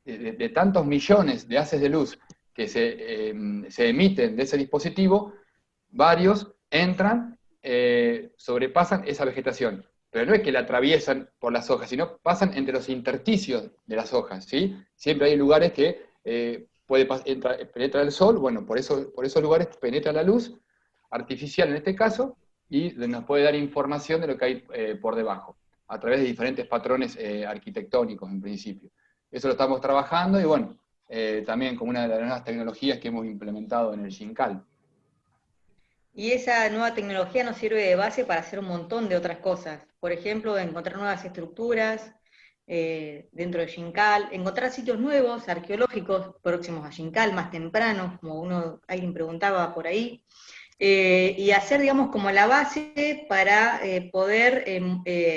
de tantos millones de haces de luz que se emiten de ese dispositivo, varios entran, sobrepasan esa vegetación. Pero no es que la atraviesan por las hojas, sino pasan entre los intersticios de las hojas, ¿sí? Siempre hay lugares que penetra el sol, bueno, por esos lugares penetra la luz, artificial en este caso, y nos puede dar información de lo que hay por debajo, a través de diferentes patrones arquitectónicos en principio. Eso lo estamos trabajando y bueno, también como una de las nuevas tecnologías que hemos implementado en el Jincal. Y esa nueva tecnología nos sirve de base para hacer un montón de otras cosas. Por ejemplo, encontrar nuevas estructuras dentro de Jincal, encontrar sitios nuevos, arqueológicos, próximos a Jincal, más tempranos, como alguien preguntaba por ahí, y hacer, digamos, como la base para poder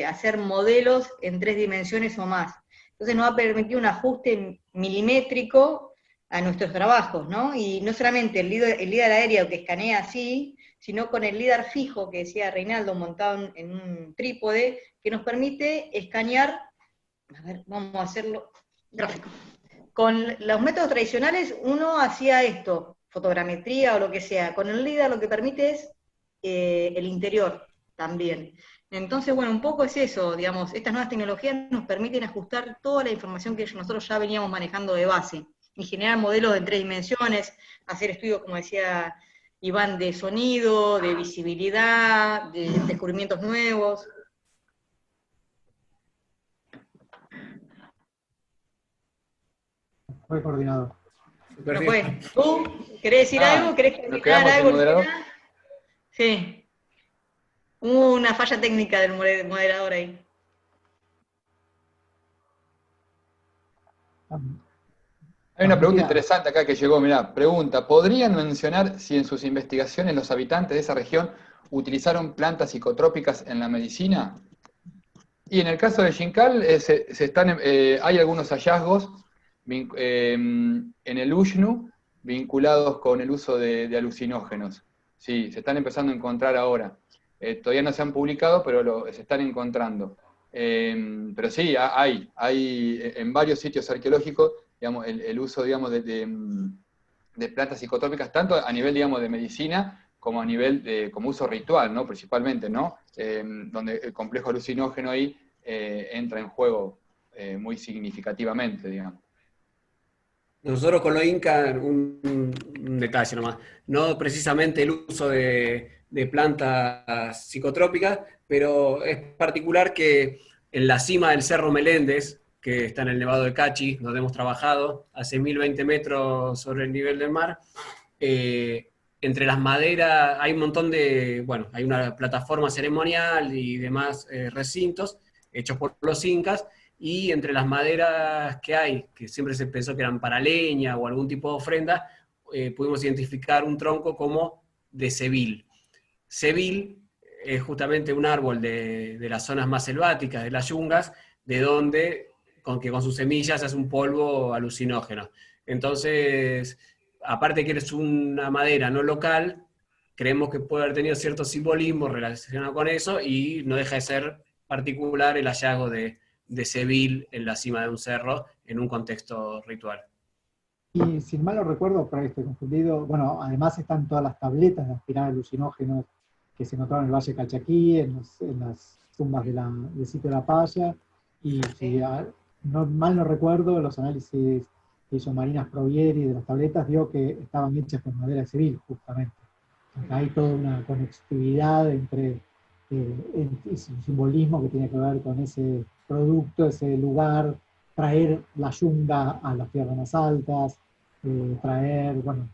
hacer modelos en 3 dimensiones o más. Entonces nos va a permitir un ajuste milimétrico a nuestros trabajos, ¿no? Y no solamente el LIDAR aéreo que escanea así, sino con el LIDAR fijo que decía Reinaldo, montado en un trípode, que nos permite escanear, a ver, vamos a hacerlo gráfico. Con los métodos tradicionales uno hacía esto, fotogrametría o lo que sea. Con el LIDAR lo que permite es el interior también. Entonces, bueno, un poco es eso, digamos, estas nuevas tecnologías nos permiten ajustar toda la información que nosotros ya veníamos manejando de base y generar modelos en 3 dimensiones, hacer estudios, como decía Iván, de sonido, de visibilidad, de descubrimientos nuevos. Fue coordinador. No fue. ¿Tú querés decir algo? ¿Querés comentar algo? Moderador? Sí. Hubo una falla técnica del moderador ahí. Hay una pregunta interesante acá que llegó, mirá, pregunta, ¿podrían mencionar si en sus investigaciones los habitantes de esa región utilizaron plantas psicotrópicas en la medicina? Y en el caso de Jincal hay algunos hallazgos en el Ushnu vinculados con el uso de alucinógenos. Sí, se están empezando a encontrar ahora. Todavía no se han publicado, pero se están encontrando. Pero sí, hay en varios sitios arqueológicos, digamos, el uso, digamos, de plantas psicotrópicas, tanto a nivel, digamos, de medicina, como a nivel como uso ritual, ¿no? Principalmente, ¿no? Donde el complejo alucinógeno ahí entra en juego muy significativamente, digamos. Nosotros con los Inca, un detalle nomás, no precisamente el uso de plantas psicotrópicas, pero es particular que en la cima del Cerro Meléndez, que está en el Nevado de Cachi, donde hemos trabajado, a 6.020 metros sobre el nivel del mar, entre las maderas hay un montón hay una plataforma ceremonial y demás recintos hechos por los incas, y entre las maderas que hay, que siempre se pensó que eran para leña o algún tipo de ofrenda, pudimos identificar un tronco como de sebil. Sebil es justamente un árbol de las zonas más selváticas, de las yungas, de donde con sus semillas se hace un polvo alucinógeno. Entonces, aparte que es una madera no local, creemos que puede haber tenido cierto simbolismo relacionado con eso, y no deja de ser particular el hallazgo de sebil en la cima de un cerro en un contexto ritual. Y si mal no recuerdo, por ahí estoy confundido, bueno, además están todas las tabletas de aspirar alucinógenos que se encontraron en el Valle Calchaquí, en las tumbas del sitio de la Palla, y si mal no recuerdo, los análisis que hizo Marinas Provieri de las tabletas dio que estaban hechas con madera de sebil, justamente. Acá hay toda una conectividad entre un simbolismo que tiene que ver con ese producto, ese lugar, traer la yunga a las tierras más altas, traer, bueno,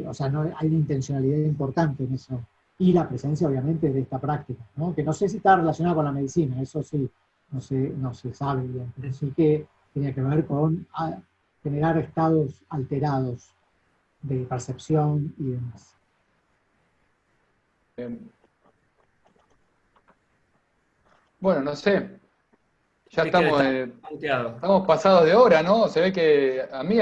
o sea, no, hay una intencionalidad importante en eso. Y la presencia, obviamente, de esta práctica, ¿no? Que no sé si está relacionada con la medicina, eso sí, no se sabe bien, pero sí que tiene que ver con generar estados alterados de percepción y demás. Bueno, no sé. Ya estamos pasados de hora, ¿no? Se ve que a mí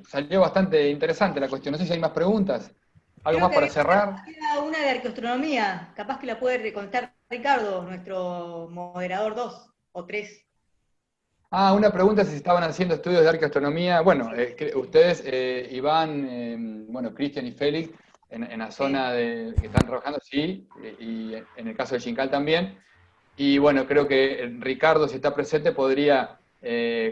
salió bastante interesante la cuestión. No sé si hay más preguntas. ¿Algo más para cerrar? Queda una de arqueoastronomía. Capaz que la puede contar Ricardo, nuestro moderador 2 o 3. Una pregunta si estaban haciendo estudios de arqueoastronomía. Bueno, ustedes, Iván, Cristian y Félix, en la zona que están trabajando, sí, y en el caso de Jincal también. Y bueno, creo que Ricardo, si está presente, podría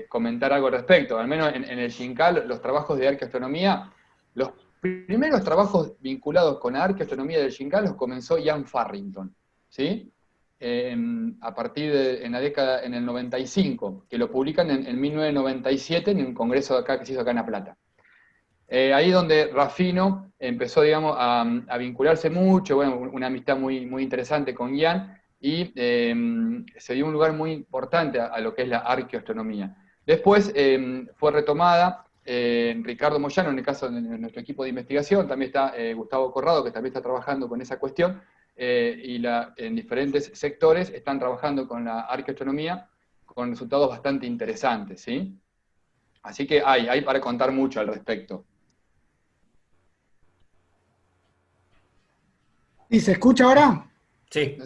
comentar algo al respecto. Al menos en el Jincal, los trabajos de arqueoastronomía, los primeros trabajos vinculados con la arqueoastronomía del Jincal los comenzó Ian Farrington, ¿sí? a partir de en la década, en el 95, que lo publican en 1997 en un congreso de acá que se hizo acá en La Plata. Ahí donde Rafino empezó, digamos, a vincularse mucho, bueno, una amistad muy, muy interesante con Ian, y se dio un lugar muy importante a lo que es la arqueoastronomía. Después fue retomada Ricardo Moyano, en el caso de nuestro equipo de investigación, también está Gustavo Corrado, que también está trabajando con esa cuestión, y en diferentes sectores están trabajando con la arqueoastronomía con resultados bastante interesantes, ¿sí? Así que hay para contar mucho al respecto. ¿Y se escucha ahora? Sí.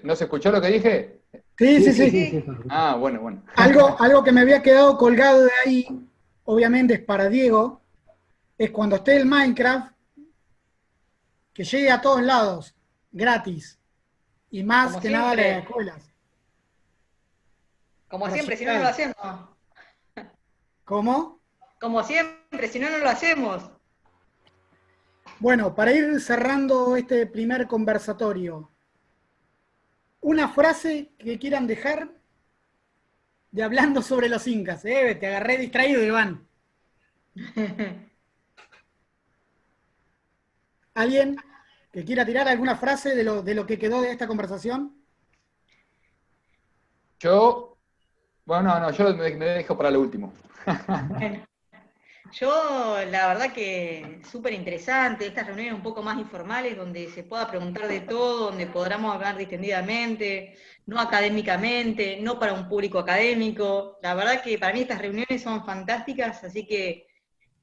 ¿No se escuchó lo que dije? Sí. Ah, bueno. Algo que me había quedado colgado de ahí, obviamente es para Diego, es cuando esté el Minecraft, que llegue a todos lados, gratis, y más Como que nada a siempre. las escuelas. Como Para siempre, si no, no llegar. lo hacemos. ¿Cómo? Como siempre, si no, no lo hacemos. Bueno, para ir cerrando este primer conversatorio, una frase que quieran dejar de hablando sobre los incas. Te agarré distraído, Iván. ¿Alguien que quiera tirar alguna frase de lo que quedó de esta conversación? Yo me dejo para lo último. Bueno, yo la verdad que súper interesante, estas reuniones un poco más informales, donde se pueda preguntar de todo, donde podamos hablar distendidamente, no académicamente, no para un público académico. La verdad que para mí estas reuniones son fantásticas, así que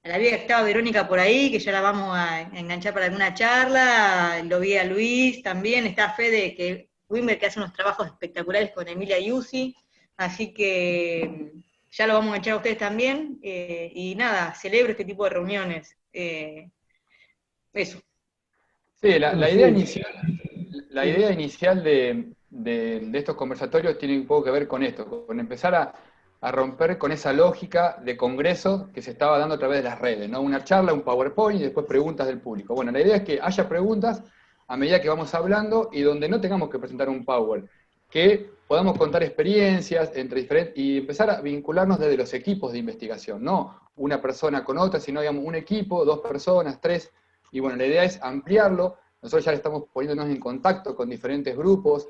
a la vida que estaba Verónica por ahí, que ya la vamos a enganchar para alguna charla, lo vi a Luis también, está Fede, que Wimber, que hace unos trabajos espectaculares con Emilia Iusi, así que ya lo vamos a echar a ustedes también, y nada, celebro este tipo de reuniones. Eso. Sí, la Bueno, idea sí. inicial de estos conversatorios tiene un poco que ver con esto, con empezar a romper con esa lógica de congreso que se estaba dando a través de las redes, ¿no? Una charla, un PowerPoint y después preguntas del público. Bueno, la idea es que haya preguntas a medida que vamos hablando y donde no tengamos que presentar un Power, que podamos contar experiencias entre diferentes y empezar a vincularnos desde los equipos de investigación, no una persona con otra, sino digamos un equipo, 2 personas, 3. Y bueno, la idea es ampliarlo. Nosotros ya estamos poniéndonos en contacto con diferentes grupos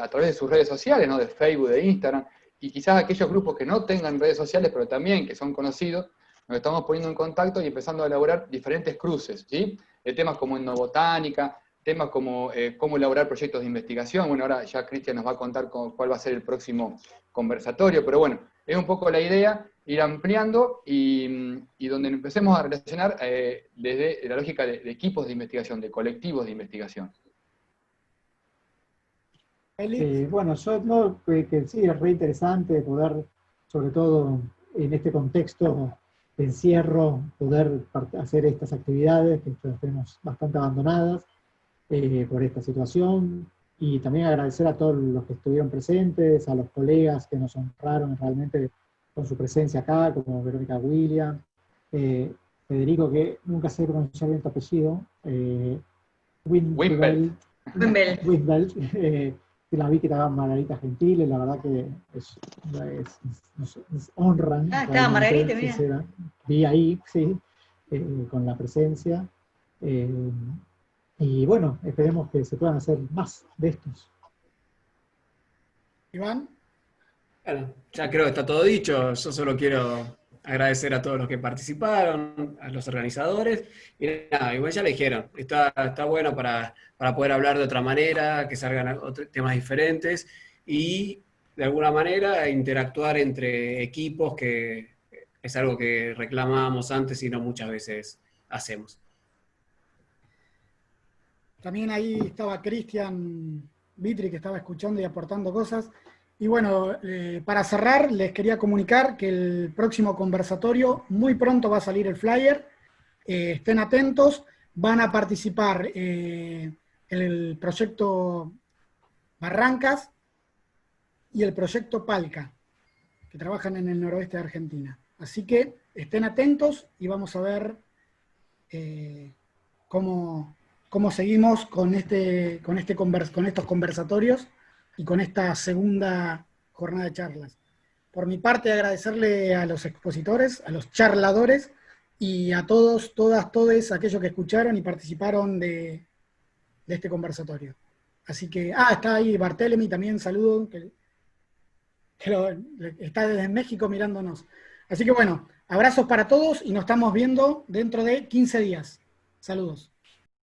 a través de sus redes sociales, ¿no? De Facebook, de Instagram, y quizás aquellos grupos que no tengan redes sociales, pero también que son conocidos, nos estamos poniendo en contacto y empezando a elaborar diferentes cruces, ¿sí? De temas como etnobotánica, temas como cómo elaborar proyectos de investigación. Bueno, ahora ya Cristian nos va a contar cuál va a ser el próximo conversatorio, pero bueno, es un poco la idea, ir ampliando y donde empecemos a relacionar desde la lógica de equipos de investigación, de colectivos de investigación. Bueno, yo no, que sí, es re interesante poder, sobre todo en este contexto de encierro, poder hacer estas actividades que las tenemos bastante abandonadas por esta situación, y también agradecer a todos los que estuvieron presentes, a los colegas que nos honraron realmente con su presencia acá, como Verónica William, Federico, que nunca sé pronunciar bien tu apellido, Wimbelt. que la vi que estaba Margarita Gentile, la verdad que nos honran. Ah, estaba Margarita, mira. Sincera. Vi ahí, sí, con la presencia. Y bueno, esperemos que se puedan hacer más de estos. Iván. Bueno, ya creo que está todo dicho. Yo solo quiero agradecer a todos los que participaron, a los organizadores. Y nada, igual ya le dijeron, está bueno para poder hablar de otra manera, que salgan temas diferentes y de alguna manera interactuar entre equipos, que es algo que reclamábamos antes y no muchas veces hacemos. También ahí estaba Cristian Vitri, que estaba escuchando y aportando cosas. Y bueno, para cerrar, les quería comunicar que el próximo conversatorio, muy pronto va a salir el flyer. Estén atentos, van a participar en el proyecto Barrancas y el proyecto Palca, que trabajan en el noroeste de Argentina. Así que estén atentos y vamos a ver cómo cómo seguimos con estos conversatorios y con esta segunda jornada de charlas. Por mi parte, agradecerle a los expositores, a los charladores y a todos, todas, todes aquellos que escucharon y participaron de este conversatorio. Así que, está ahí Barthélemy también, saludo, que está desde México mirándonos. Así que bueno, abrazos para todos y nos estamos viendo dentro de 15 días. Saludos.